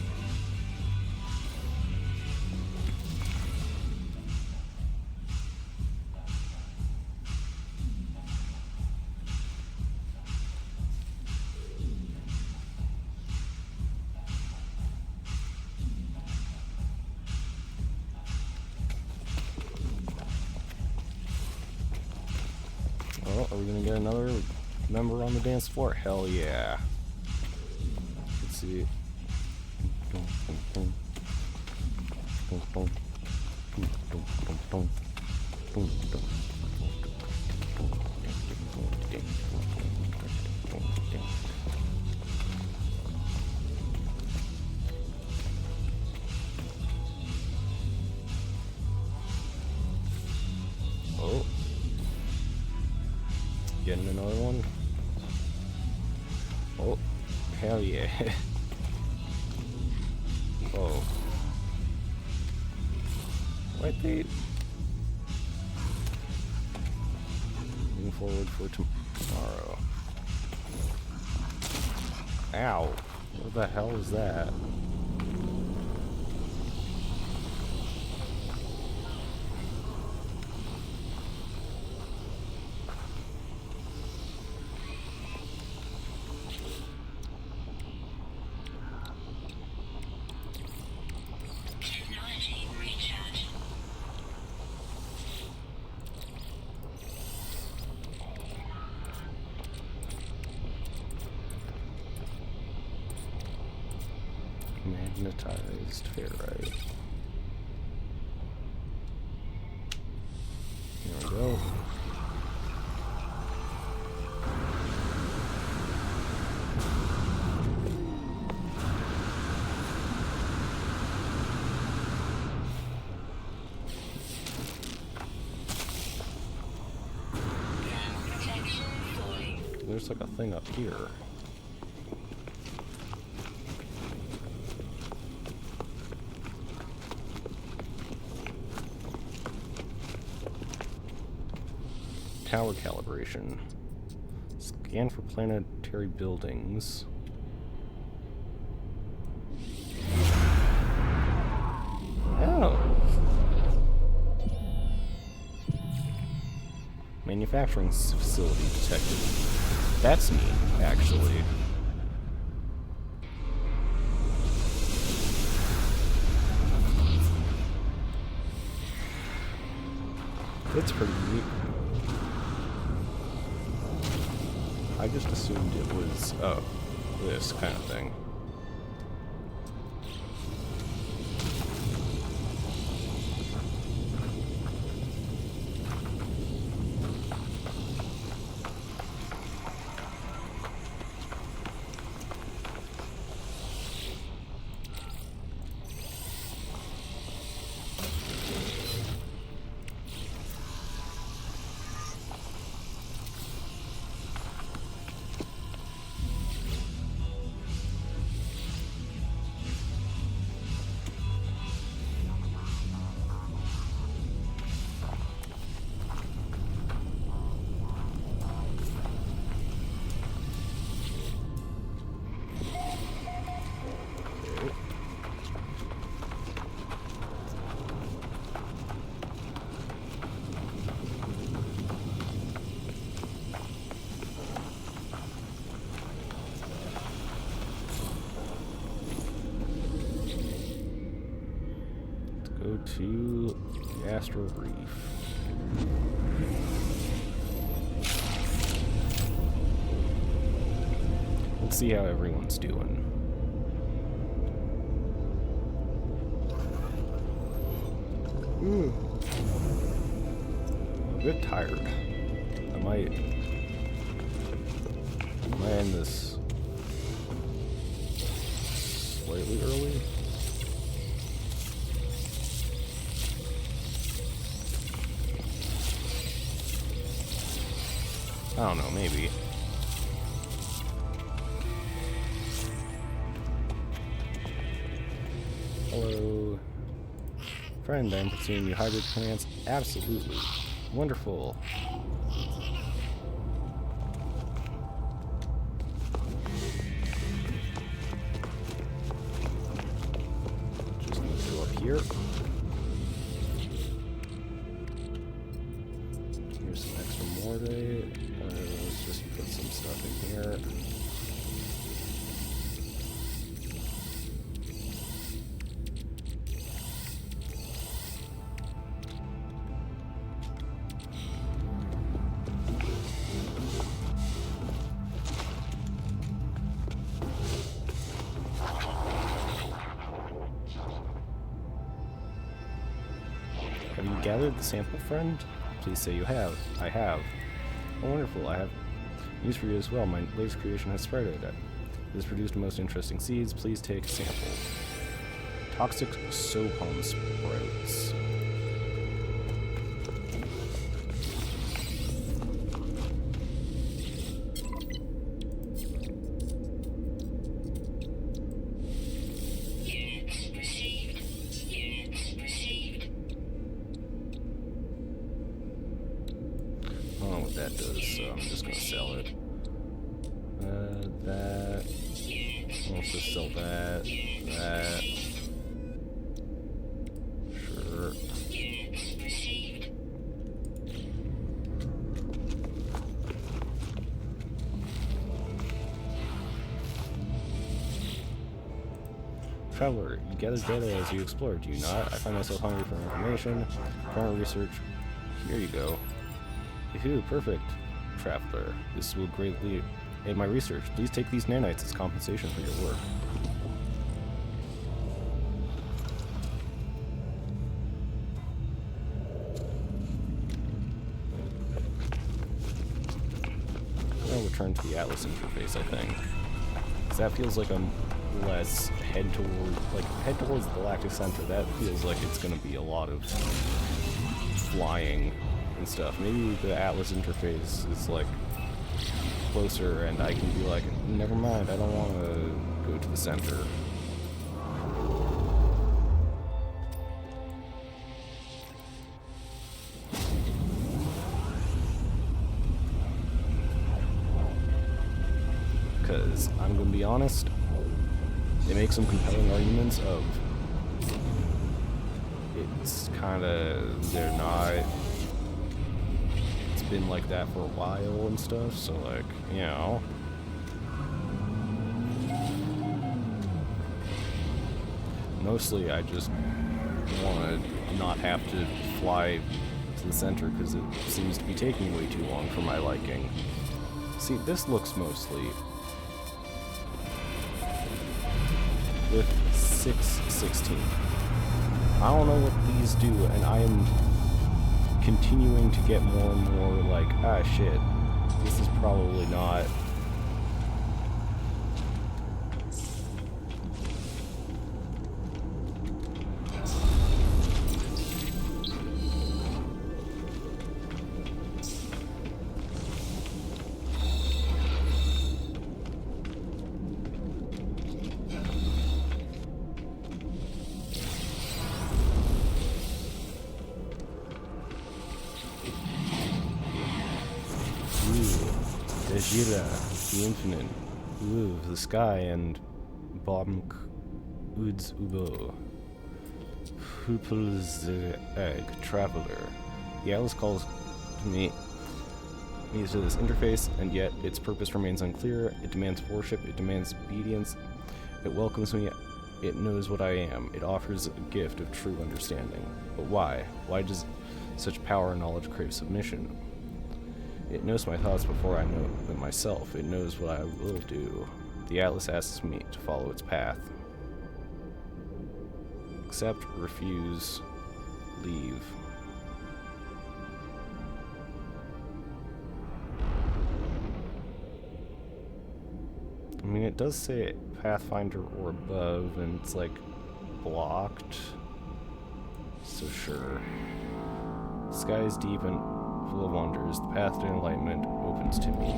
Oh, are we gonna get another member on the dance floor? Hell yeah. Let's see. Oh. Getting another one. Oh, hell yeah. Oh. Right there. Moving forward for tomorrow. Ow. What the hell is that? Technology recharge. Magnetized ferrite. There we go. Protection falling. There's like a thing up here. Tower calibration. Scan for planetary buildings. Oh. Manufacturing facility detected. That's neat, actually. It's pretty neat. I just assumed it was, oh, this kind of thing. to the Astral Reef. Let's see how everyone's doing. I'm a bit tired. I might end this slightly early. I don't know, maybe. Hello. Friend, I'm pursuing new hybrid plants. Absolutely. Wonderful. Just need to go up here. Here's some extra mortar. Let's just put some stuff in here. Have you gathered the sample, friend? Please say you have. I have. Oh, wonderful. I have news for you as well. My latest creation has sprouted. It has produced the most interesting seeds. Please take a sample. Toxic sopalm sprouts. I don't know what that does, so I'm just gonna sell it. That. Let's just sell that. That. Sure. Traveler, you gathered data as you explored, do you not? I find myself hungry for information. Primary research. Here you go. Yahoo, perfect. Traveler, this will greatly aid my research. Please take these nanites as compensation for your work. I'll return to the Atlas interface, I think. 'Cause that feels like I'm less head towards the Galactic Center. That feels like it's gonna be a lot of flying and stuff. Maybe the Atlas interface is like closer and I can be like, never mind, I don't want to go to the center. Because I'm going to be honest, they make some compelling arguments of it's kind of, they're not, it's been like that for a while and stuff, so like, you know. Mostly I just want to not have to fly to the center because it seems to be taking way too long for my liking. See, this looks mostly with 616. I don't know what these do, and I am continuing to get more and more like, ah shit, this is probably not. Dejira, the infinite, Uv, the sky, and Bomk Uds Ubo. Pupils egg, traveler. The Atlas calls to me to this interface, and yet its purpose remains unclear. It demands worship, it demands obedience, it welcomes me It knows what I am. It offers a gift of true understanding. But why? Why does such power and knowledge crave submission? It knows my thoughts before I know them myself. It knows what I will do. The Atlas asks me to follow its path. Accept, refuse, leave. I mean, it does say Pathfinder or above, and it's like blocked. So sure. The sky is deep and full of wonders. The path to enlightenment opens to me.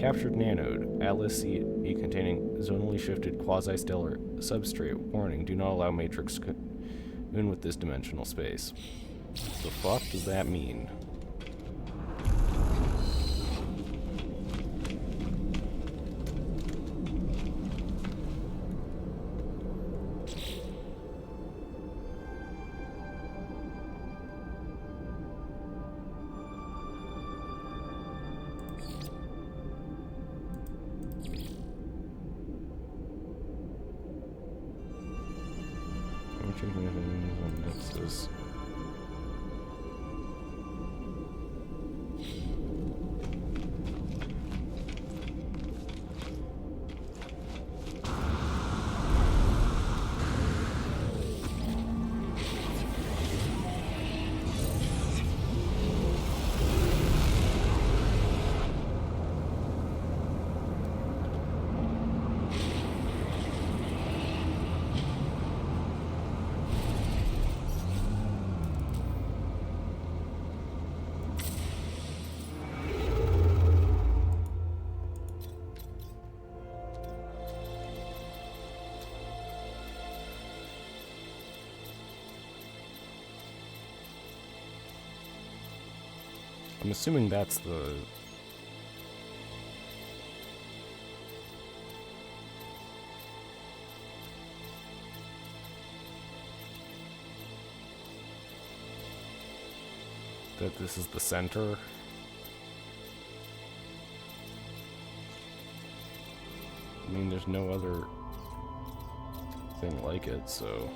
Captured nanode. Atlas C containing zonally shifted quasi-stellar substrate. Warning, do not allow matrix in with this dimensional space. The fuck does that mean? Nexus. I'm assuming that's the... that this is the center. I mean, there's no other thing like it, so...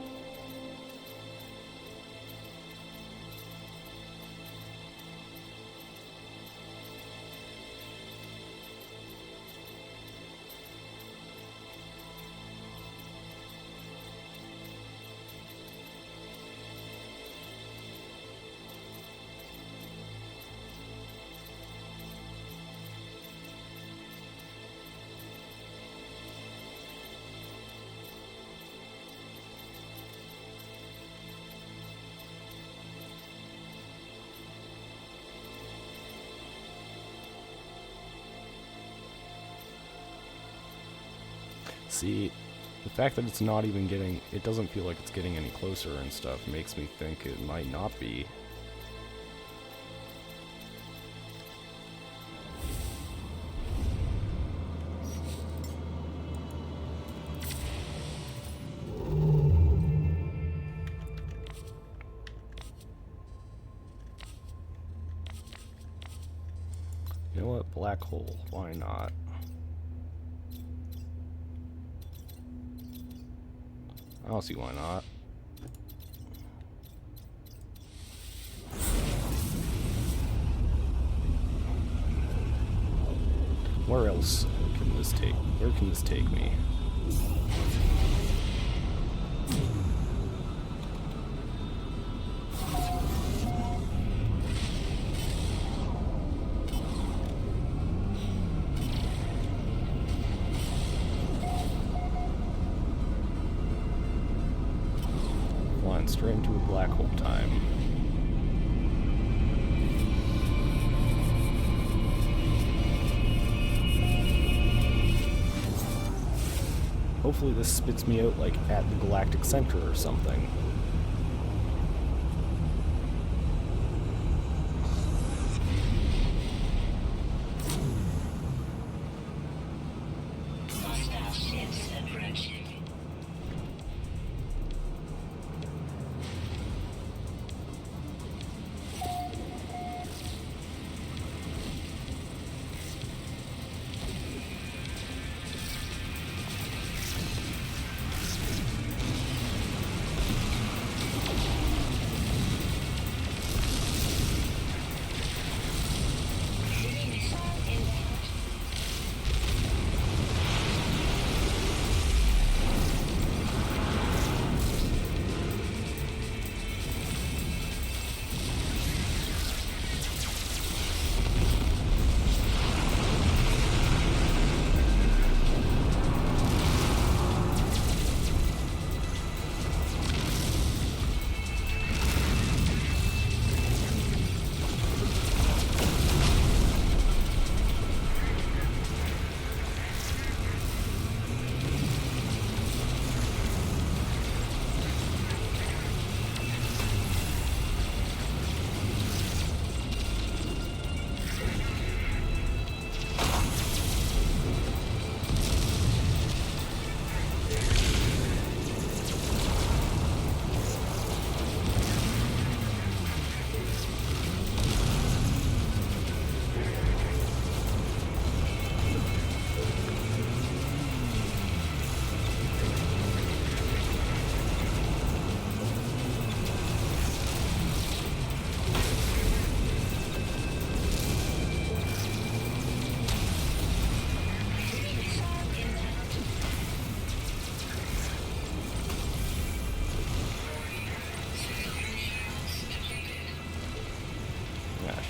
See, the fact that it's not even getting... it doesn't feel like it's getting any closer and stuff makes me think it might not be. You know what? Black hole. Why not? I don't see why not. Where else can this take? Where can this take me? Straight into a black hole time. Hopefully this spits me out like at the galactic center or something.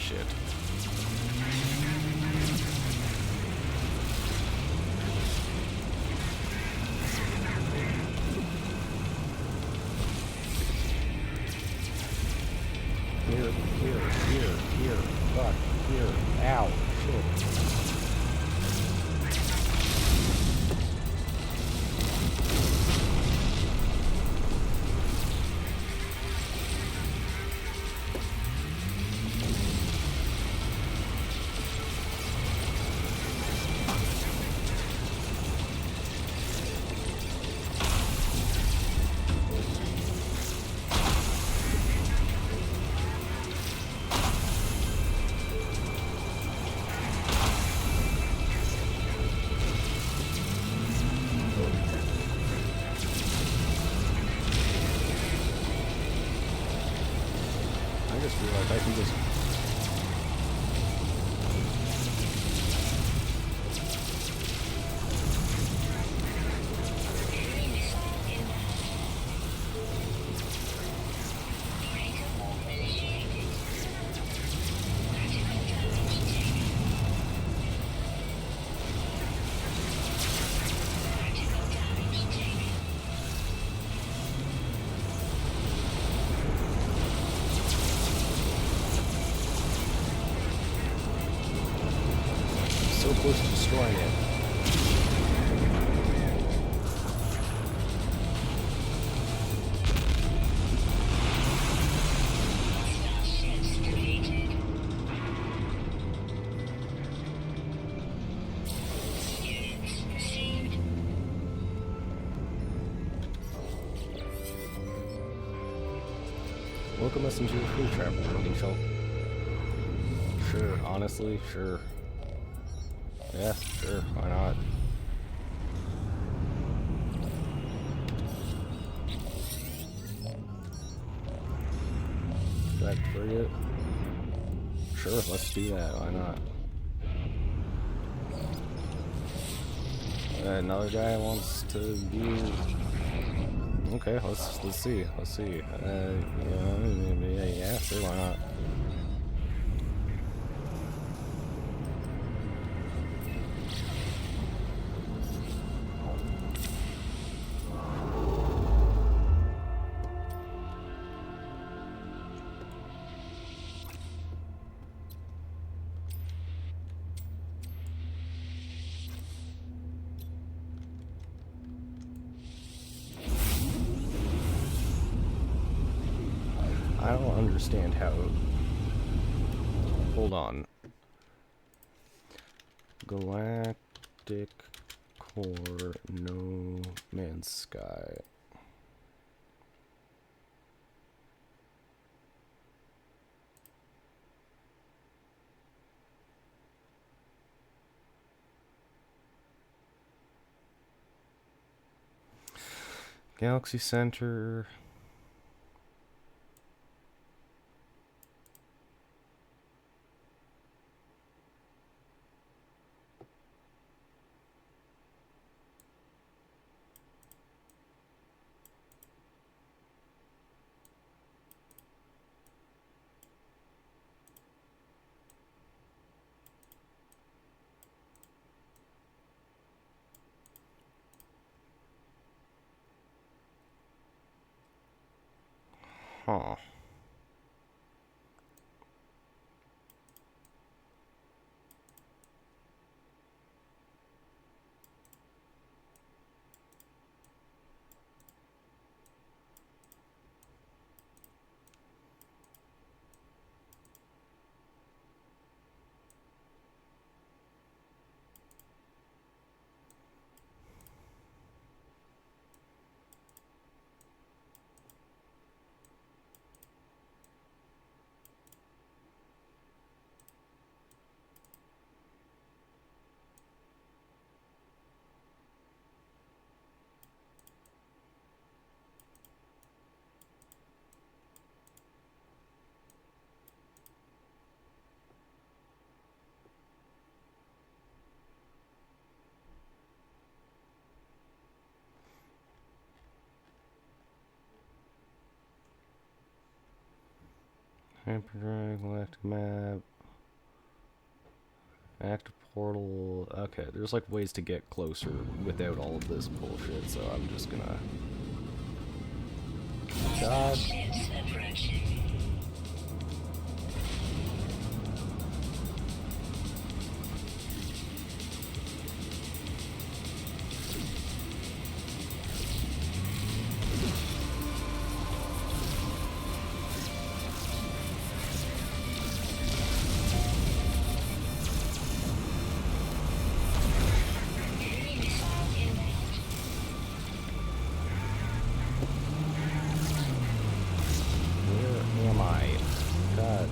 shit. Here, fuck, here, ow, shit. I just realized I can just... so close to destroying it. Welcome us into your free travel world, we shall... Sure, honestly, sure. Yeah, sure, why not? Back frigate? Sure, let's do that, why not? Another guy wants to do... Okay, let's see. Yeah, sure, why not? I don't understand how... Hold on. Galactic Core, no Mans Sky. Galaxy Center... Huh. Hyperdrive, galactic map. Active portal. Okay, there's like ways to get closer without all of this bullshit, so I'm just gonna... God. Ships approaching. Enemy missile inbound. Where am I? God.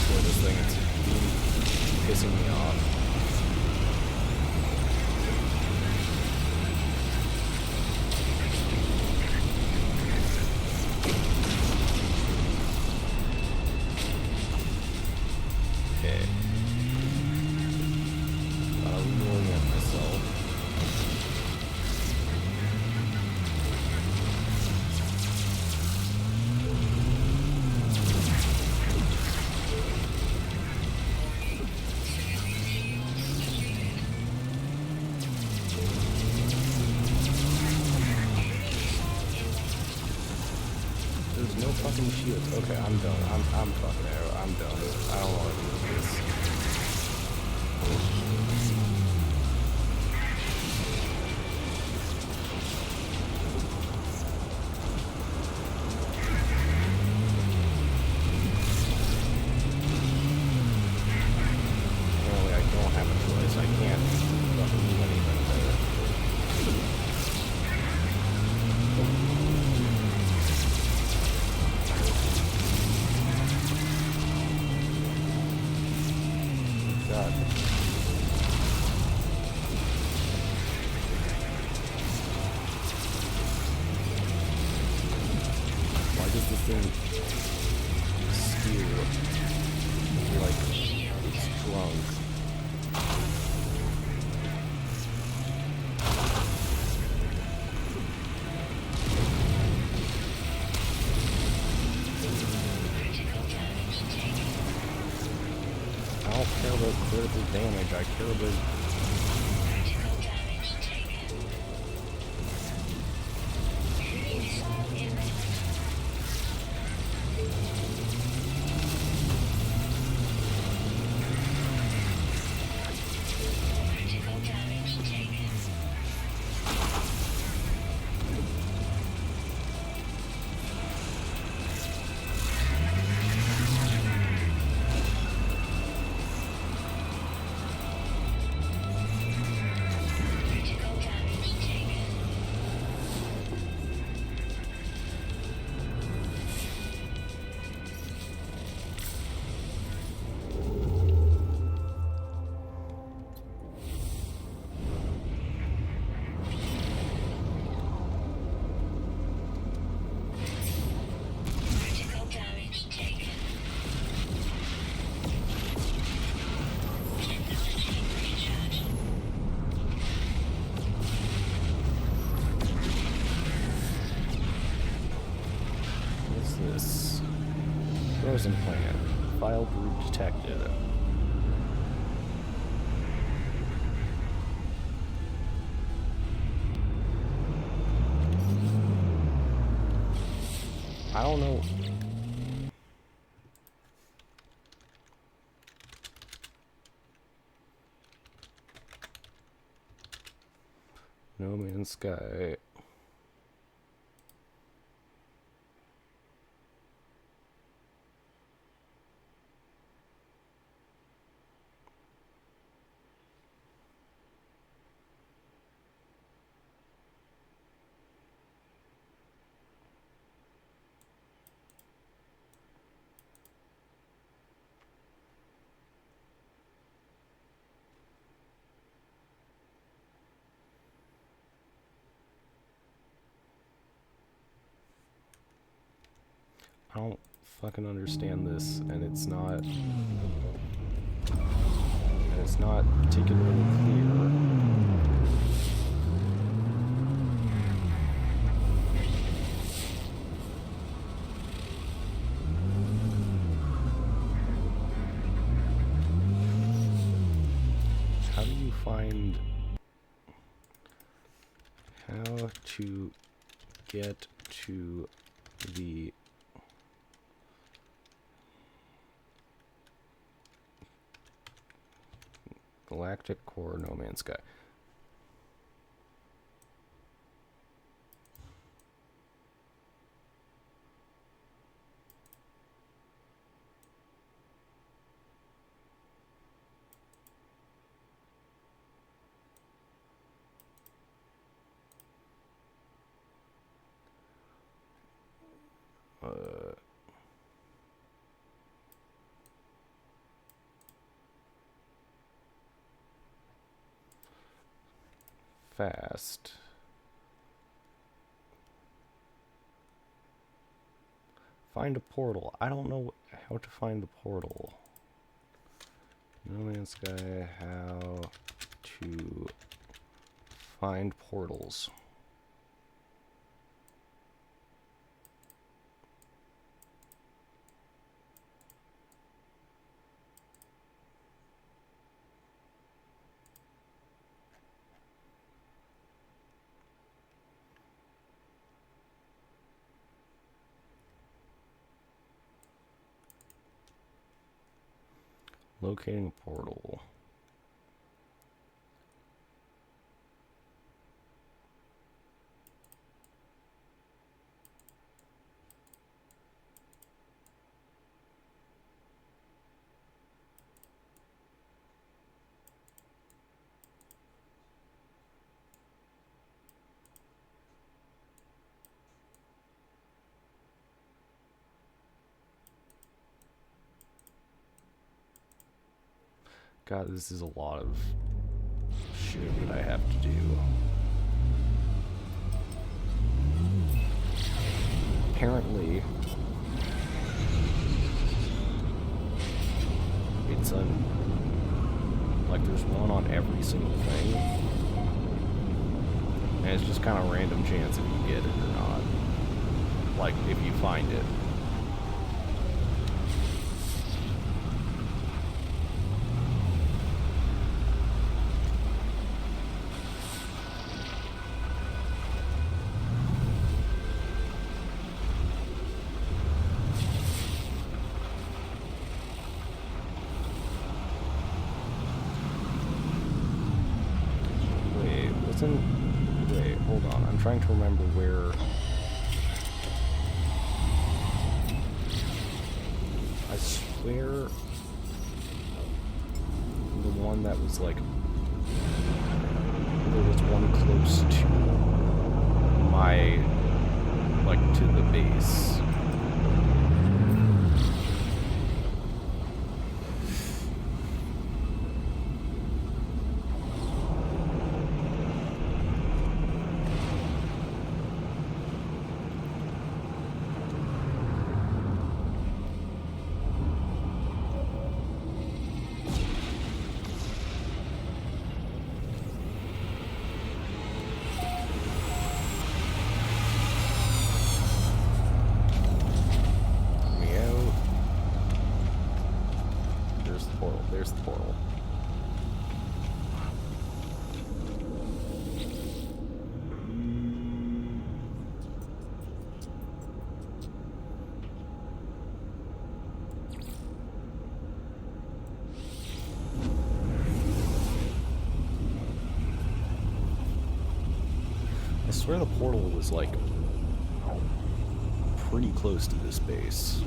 So this thing is pissing me off. Okay. Gotta reorient myself. There's no fucking shields. Okay, I'm done. I'm fucking out. I'm done. I don't want to do this. Apparently I don't have a choice. I can't fucking do anything about it. God. Why does this thing skew? You're like, it's drunk. Critical damage taken. I don't care about critical damage. I care about... Critical damage taken. Enemy missile inbound. Critical damage taken. Critical damage taken. Critical damage taken. Technology recharge. What's this? Frozen plant. File group detected. I don't know. No Man's Sky. I don't fucking understand this, and it's not particularly clear. How do you find how to get to the Galactic Core No Man's Sky? Fast. Find a portal. I don't know how to find the portal. No Man's Sky, how to find portals. Locating a portal. God, this is a lot of shit that I have to do. Apparently, it's like there's one on every single thing, and it's just kind of random chance if you get it or not. Like, if you find it. Wait, hold on. I'm trying to remember where... I swear... the one that was like... there was one close to my... like, to the base. There's the portal. I swear the portal was like pretty close to this base.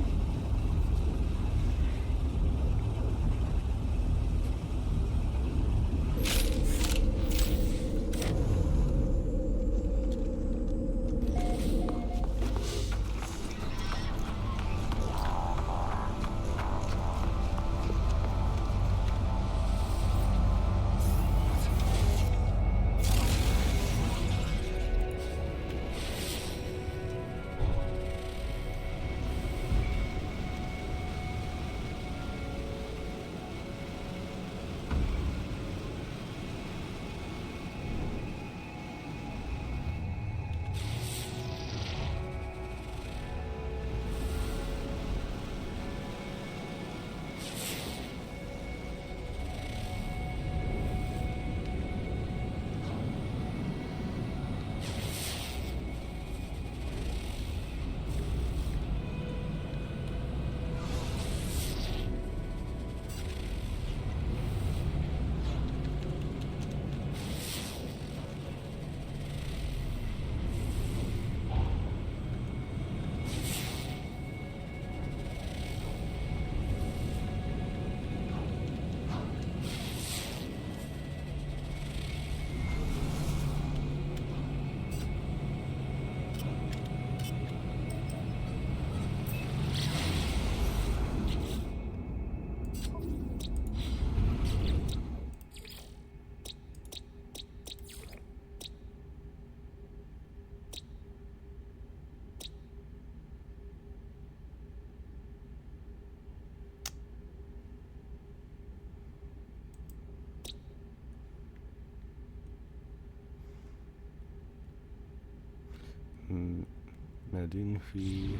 Didn't we?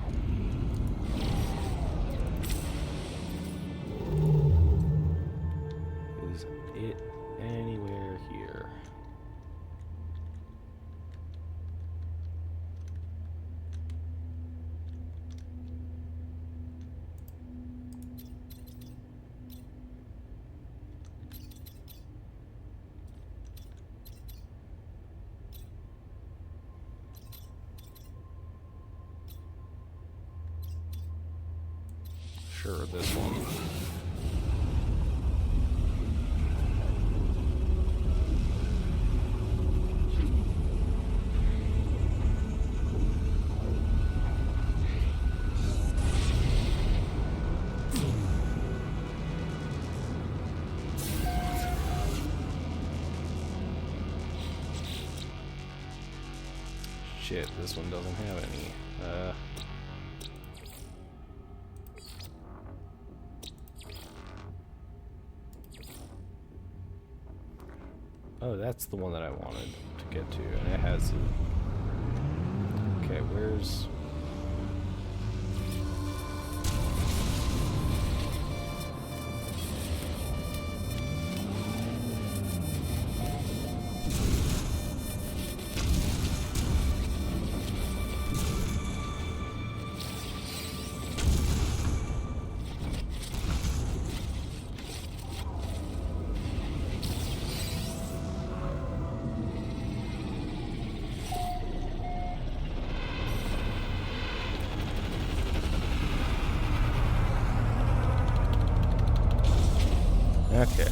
Is it anywhere here? Sure, this one. Shit, this one doesn't have any. Oh, that's the one that I wanted to get to, and it has it. Okay, where's... Okay.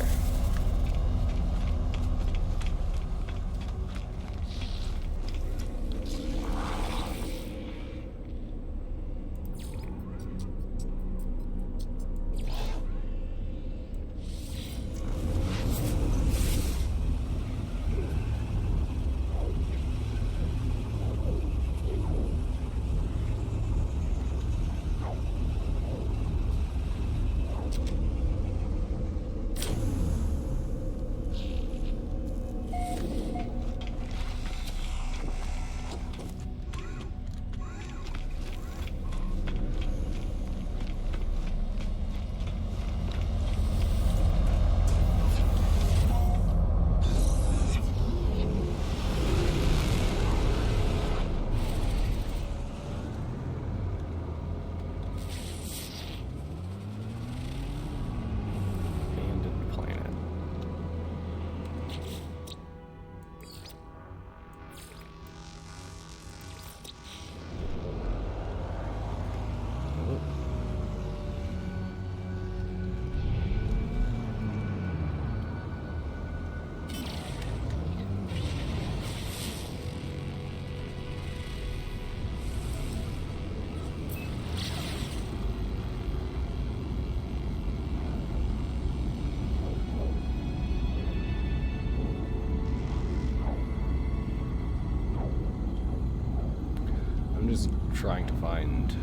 I'm just trying to find...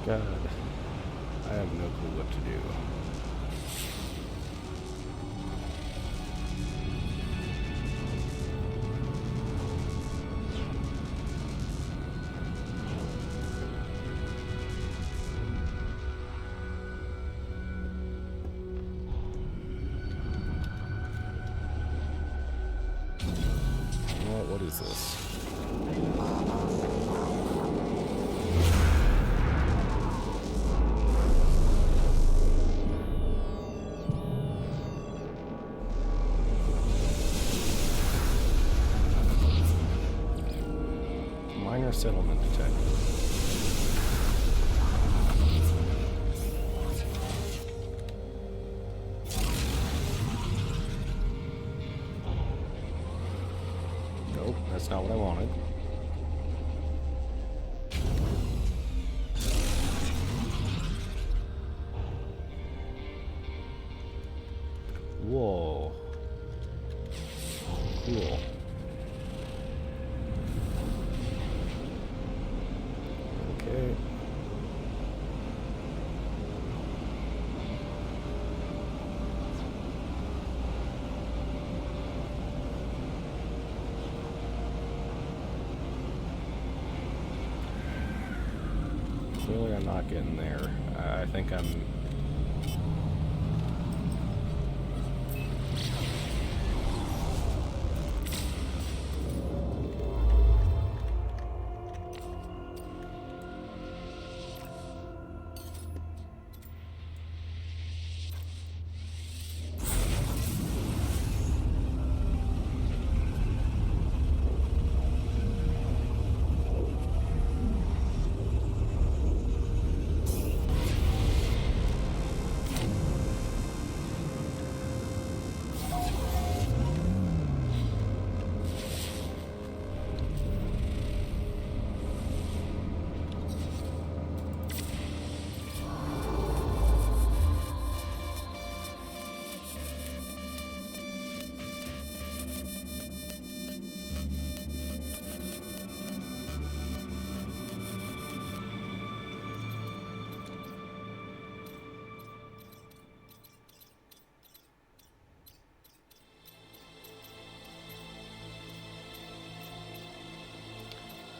God, I have no clue what to do. what is this? Minor settlement detected. Nope, that's not what I wanted. Whoa. Cool. Okay. Clearly I'm not getting there. I think I'm...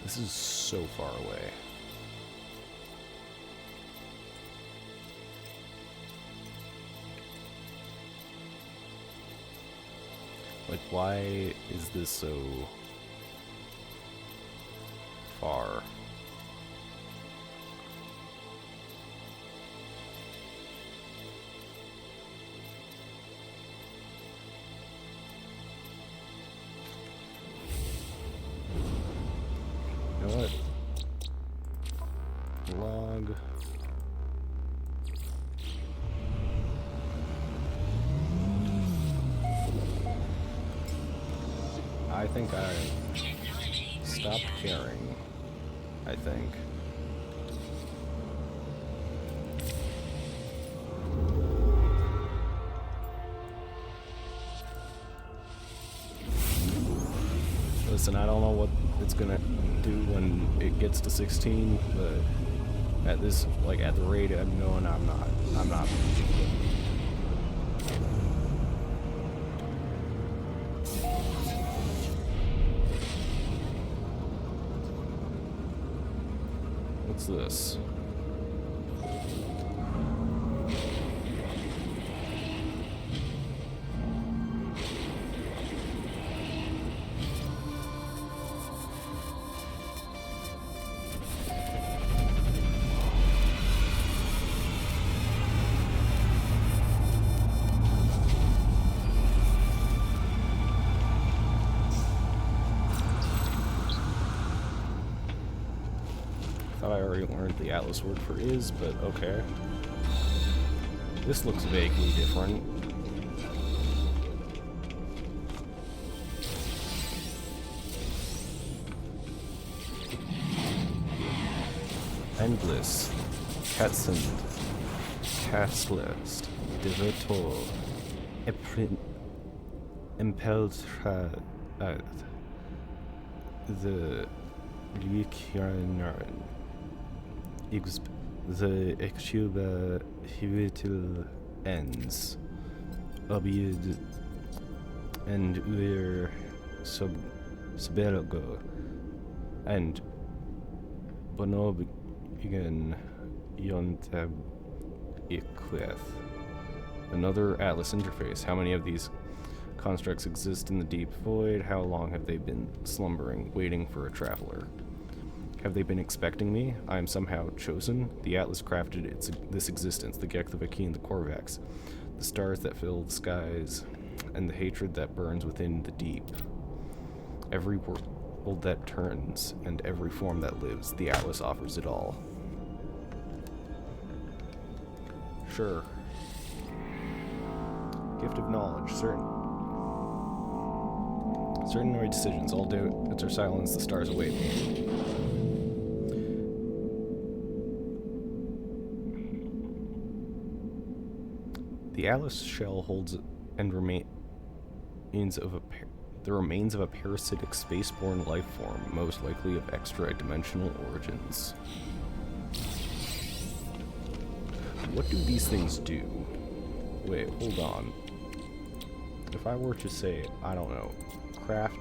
This is so far away. Like, why is this so far? You know what? Log. I think I stopped caring. I think. Listen, I don't know what it's gonna do when it gets to 16, but at this, like, at the rate I'm going, I'm not. What's this? Thought I already learned the Atlas word for is, but okay. This looks vaguely different. Endless, Katzend, Castlist, Divertor, Impeltra, the Lycanar. The Exuba Hivital ends. Obid and Uir Subelgo and Bonobigan Yontab Iqueth. Another Atlas interface. How many of these constructs exist in the deep void? How long have they been slumbering, waiting for a traveler? Have they been expecting me? I am somehow chosen? The Atlas crafted this existence, the Gek, the Vakeen, the Korvax, the stars that fill the skies, and the hatred that burns within the deep. Every world that turns, and every form that lives, the Atlas offers it all. Sure. Gift of knowledge, certain right decisions. All doubts are silenced, the stars await me. The Atlas shell holds and the remains of a parasitic spaceborne life form, most likely of extra-dimensional origins. What do these things do? Wait, hold on. If I were to say, I don't know, craft...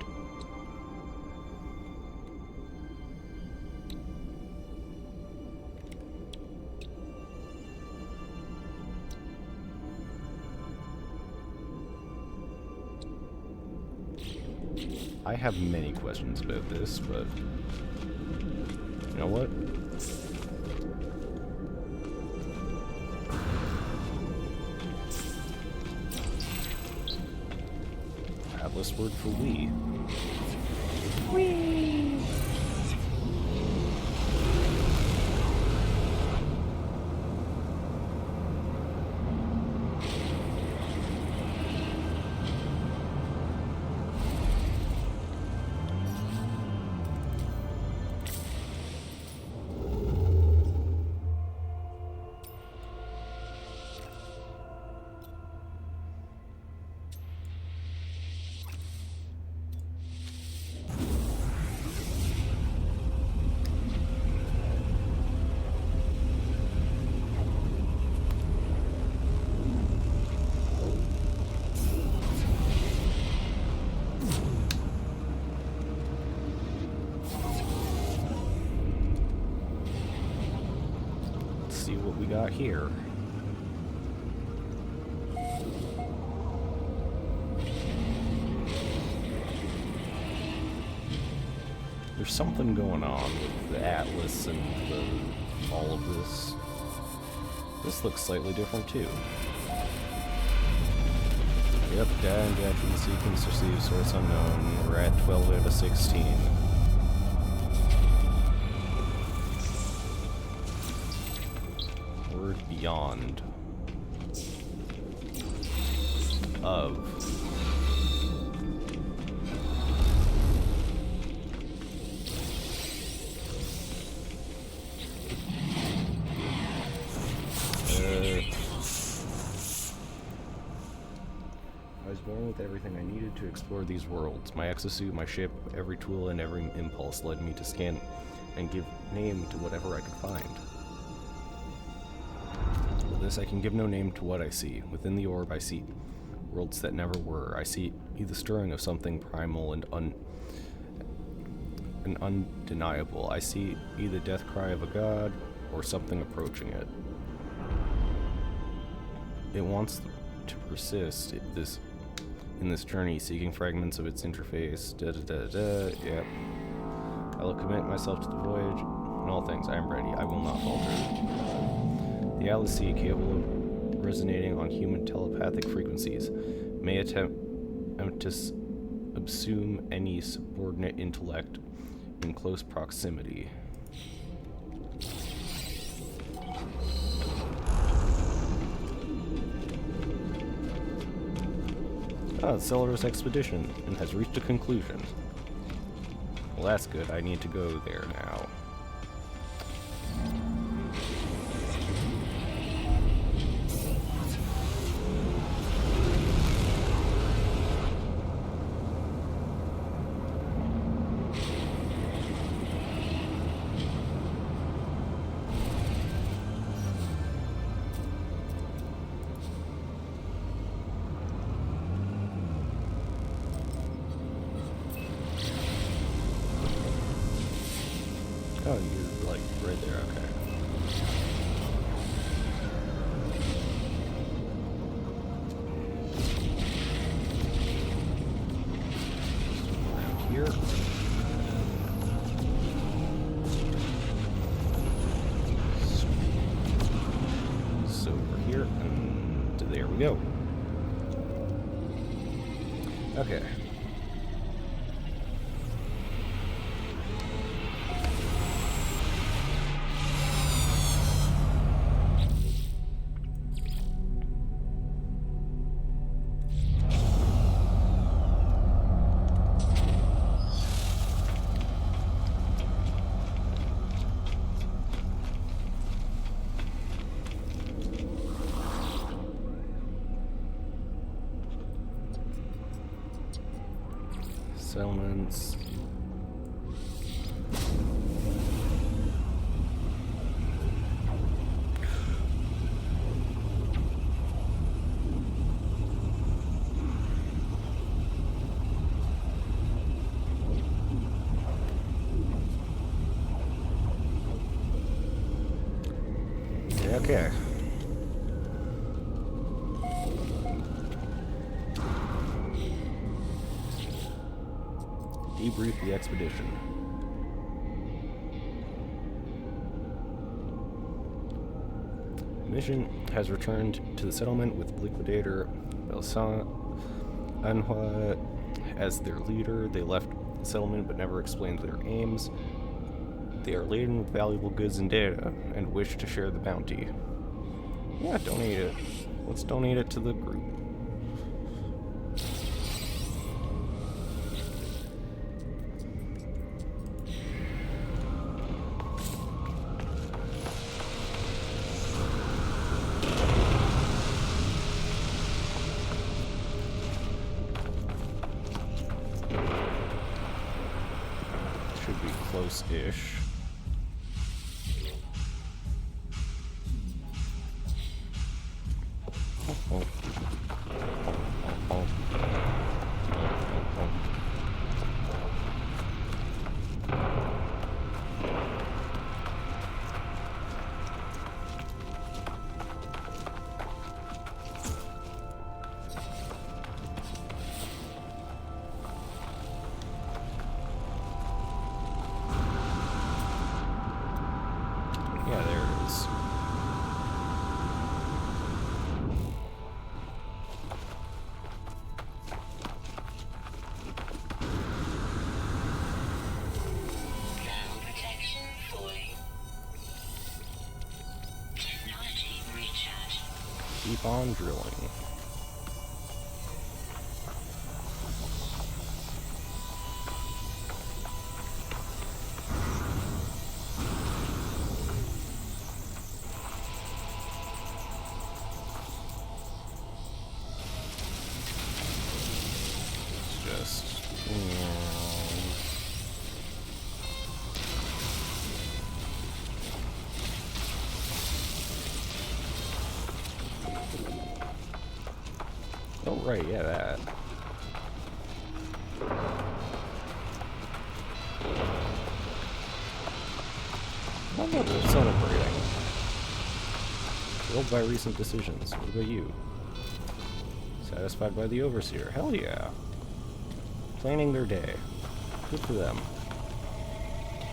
I have many questions about this, but you know what? Atlas word for we. Whee! See what we got here. There's something going on with the Atlas and all of this. This looks slightly different too. Yep, data injection sequence received, source unknown. We're at 12 out of 16. Word beyond. Of. I was born with everything I needed to explore these worlds. My exosuit, my ship, every tool and every impulse led me to scan and give name to whatever I could find. With this, I can give no name to what I see. Within the orb, I see worlds that never were. I see the stirring of something primal and undeniable. I see either death cry of a god or something approaching it. It wants to persist in this journey, seeking fragments of its interface. Yep. I will commit myself to the voyage. In all things, I am ready. I will not falter. The Atlas Sea, capable of resonating on human telepathic frequencies, may attempt to subsume any subordinate intellect in close proximity. Ah, the Celadros expedition and has reached a conclusion. Well, that's good. I need to go there now. Oh, you're like right there, okay. here. So we're here, and there we go. Okay. Settlements. Okay. Debrief the expedition. Mission has returned to the settlement with Liquidator Belsan Anhua as their leader. They left the settlement but never explained their aims. They are laden with valuable goods and data and wish to share the bounty. Yeah, donate it. Let's donate it to the group. Should be close-ish. Oh. Oh. Yeah, there it is. Ground protection fully. Technology recharge. Keep on drilling. Just oh right, yeah, that. Oh no, they're celebrating. Thrilled by recent decisions. What about you? Satisfied by the overseer? Hell yeah. Planning their day. Good for them.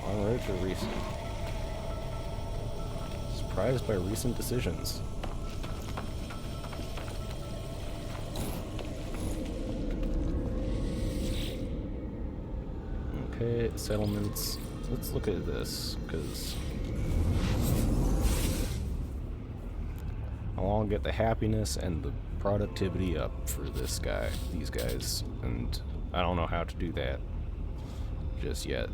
On road to recent. Surprised by recent decisions. Okay, settlements. Let's look at this, because I want to get the happiness and the productivity up for this guy, these guys, and I don't know how to do that just yet.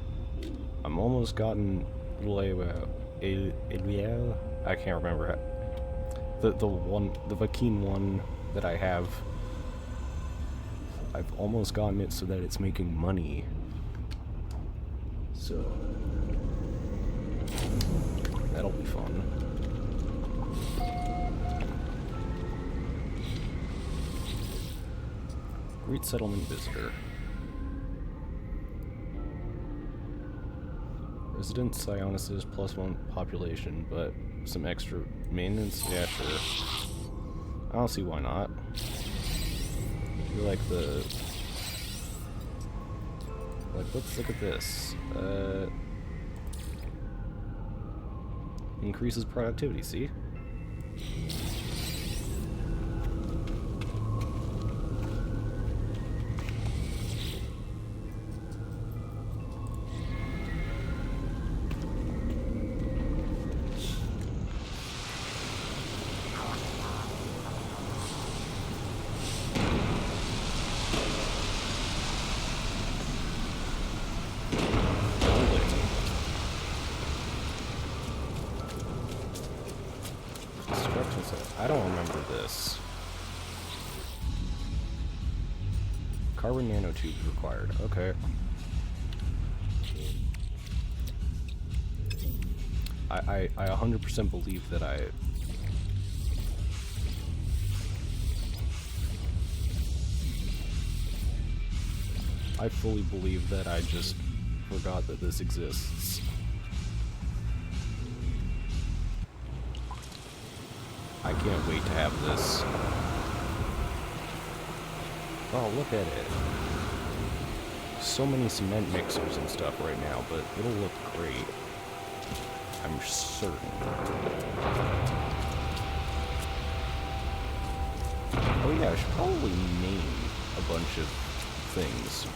I'm almost gotten Eliel. I can't remember how, the Vakeen one that I have. I've almost gotten it so that it's making money. So that'll be fun. Great settlement visitor. Resident Sionis +1 population, but some extra maintenance? Yeah, sure. I don't see why not. I feel like the Like, let's look at this. Increases productivity, see? I don't remember this. Carbon nanotubes required. Okay. I 100% believe that I fully believe that I just forgot that this exists. I can't wait to have this. Oh, look at it. So many cement mixers and stuff right now, but it'll look great. I'm certain. Oh yeah, I should probably name a bunch of things.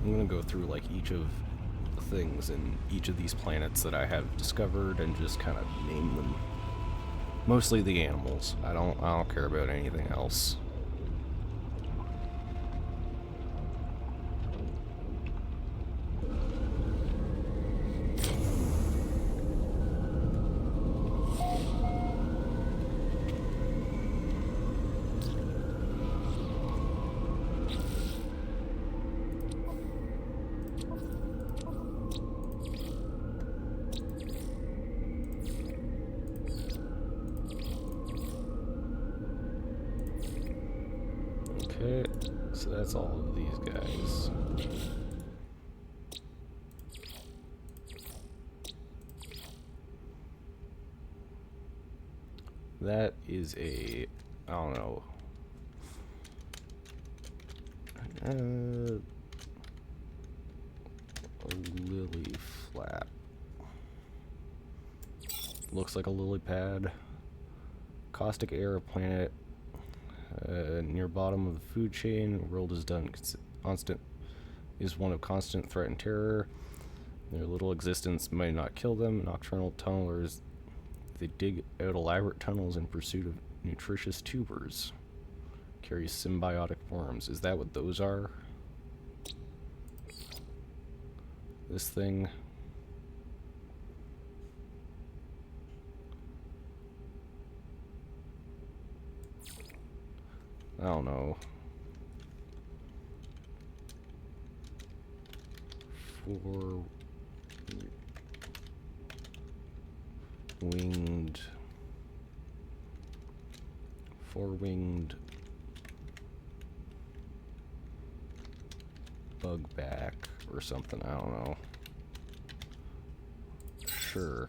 I'm gonna go through like each of the things in each of these planets that I have discovered and just kind of name them. Mostly the animals. I don't care about anything else. Okay, so that's all of these guys. That is a, I don't know, a lily flat. Looks like a lily pad. Caustic air planet. Near bottom of the food chain, world is done. Constant is one of constant threat and terror. Their little existence may not kill them. Nocturnal tunnelers, they dig out elaborate tunnels in pursuit of nutritious tubers. Carry symbiotic worms. Is that what those are? This thing. I don't know. Four-winged bugback or something. I don't know. Sure.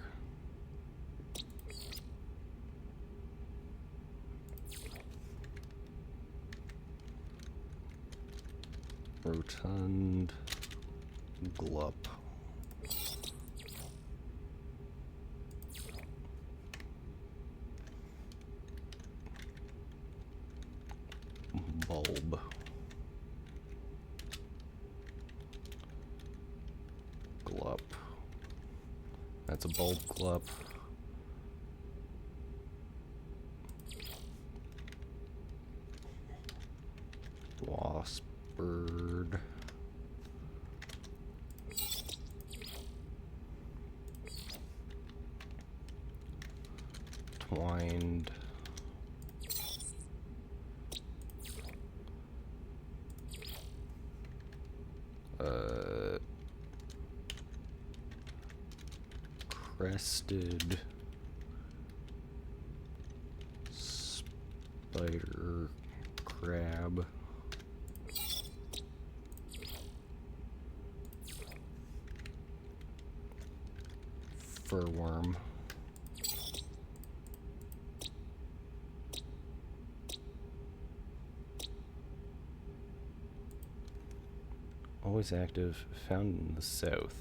Rotund glup. Bulb. Glup. That's a bulb glup. Wasp bird. Twined. Crested spider crab. Furworm. Always active, found in the south.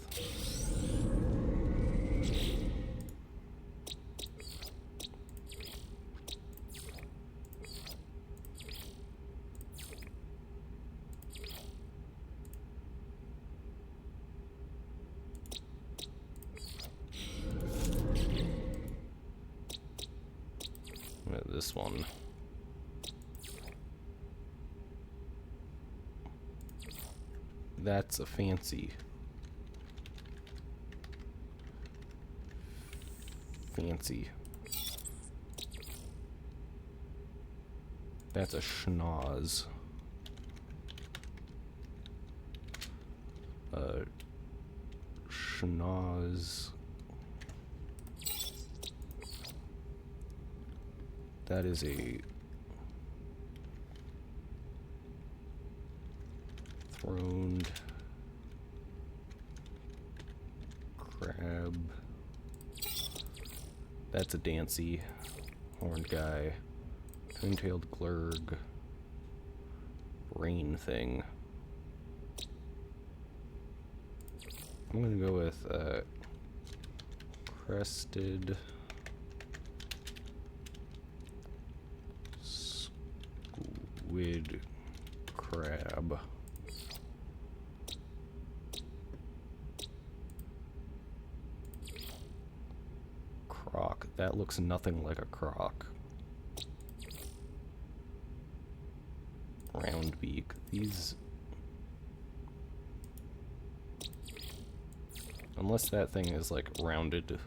This one. That's a fancy. That's a schnoz. Schnoz. That is a throned crab. That's a dancy horned guy. Twin-tailed glurg. Brain thing. I'm gonna go with crested squid crab. Croc. That looks nothing like a croc. Round beak. These... Unless that thing is like rounded,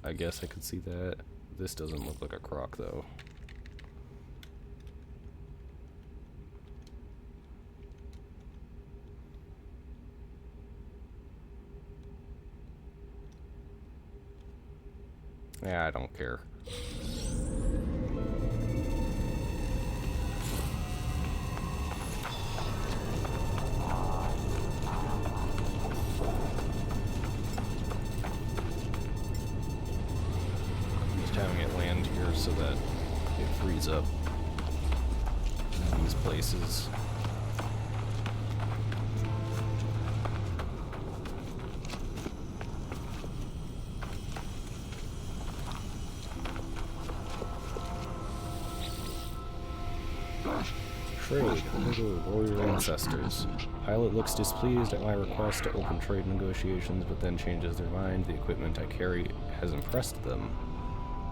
I guess I could see that. This doesn't look like a croc though. Yeah, I don't care. Just having it land here so that it frees up these places. Trade. Hello, warrior ancestors. Pilot looks displeased at my request to open trade negotiations, but then changes their mind. The equipment I carry has impressed them.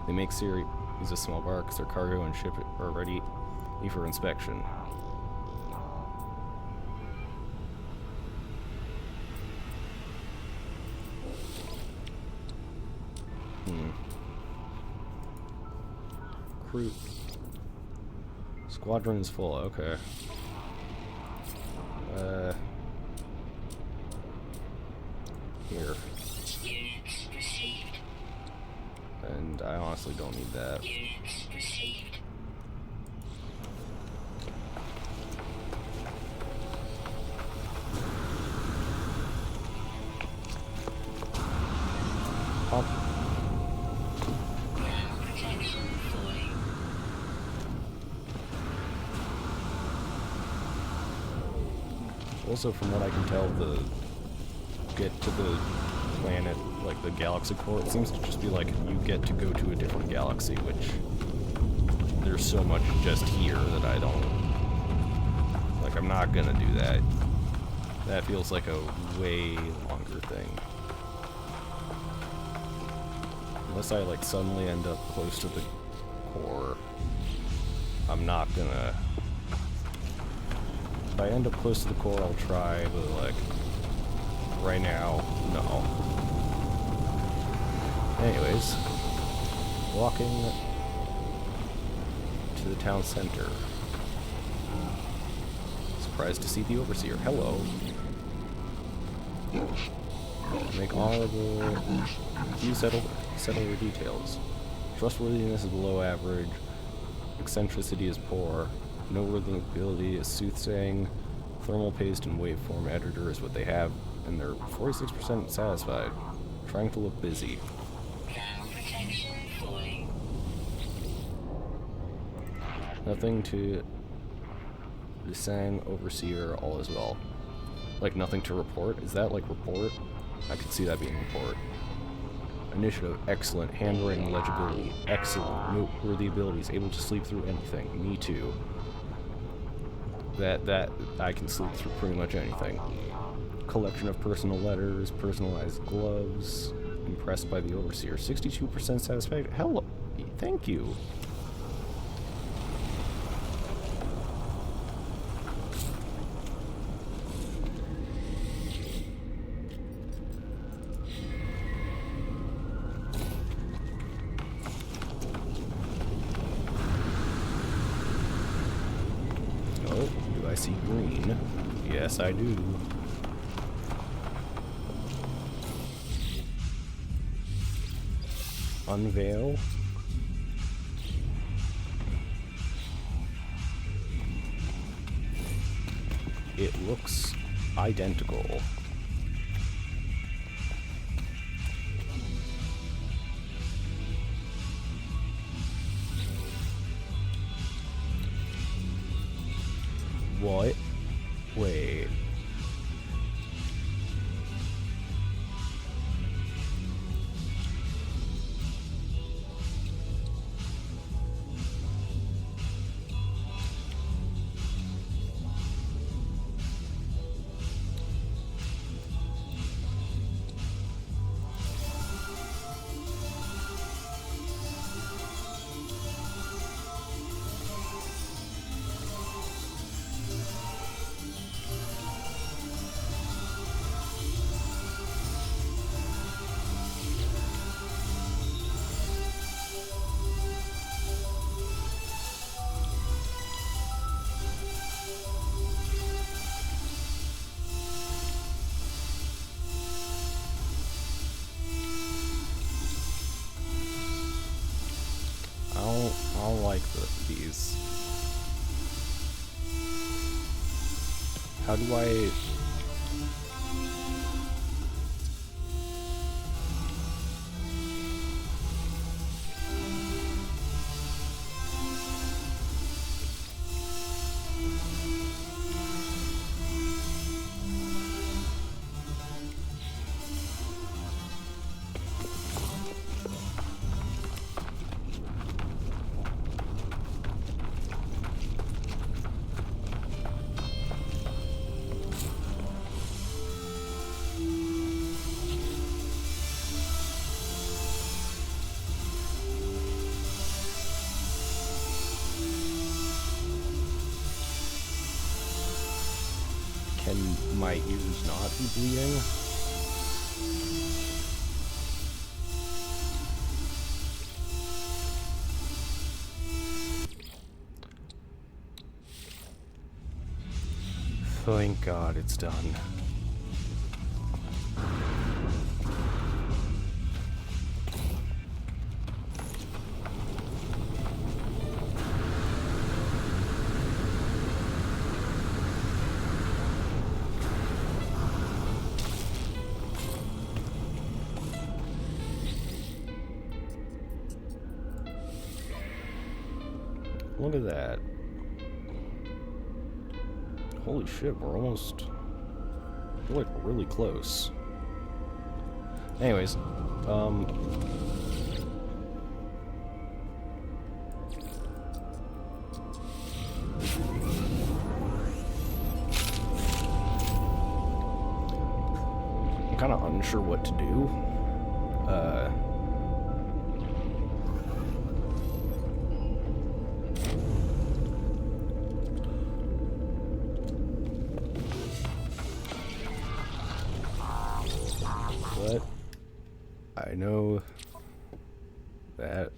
They make series of small barks. Their cargo and ship are ready for inspection. Crew. Squadron's full, okay. Here. Units received. And I honestly don't need that. Units received. Pump. Ground protection fully. Also, from what I can tell, the get to the planet, like the galaxy core, it seems to just be like you get to go to a different galaxy, which there's so much just here that I don't, like, I'm not gonna do that. That feels like a way longer thing. Unless I like suddenly end up close to the core, I'm not gonna. If I end up close to the core, I'll try, but like, right now, no. Anyways, walking to the town center. Surprised to see the overseer. Hello. Make honorable. Few settler details. Trustworthiness is below average. Eccentricity is poor. Noteworthy ability is soothsaying. Thermal paste and waveform editor is what they have, and they're 46% satisfied. Trying to look busy. Ground protection falling. Nothing to Sang, Overseer, all is well. Like nothing to report? Is that like report? I could see that being report. Initiative, excellent. Handwriting, legibility, excellent. Noteworthy abilities, able to sleep through anything. Me too. That I can sleep through pretty much anything. Collection of personal letters, personalized gloves. Impressed by the Overseer. 62% satisfaction. Hello. Thank you. Oh, do I see green? Yes, I do. Unveil. It looks identical. What? Wait. I don't like these. How do I... Can my ears not be bleeding? Thank God it's done. Look at that. Holy shit, we're like really close. Anyways, I'm kind of unsure what to do. But I know that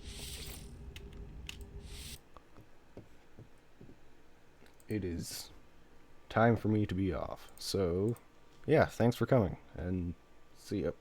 it is time for me to be off. So, yeah, thanks for coming, and See ya.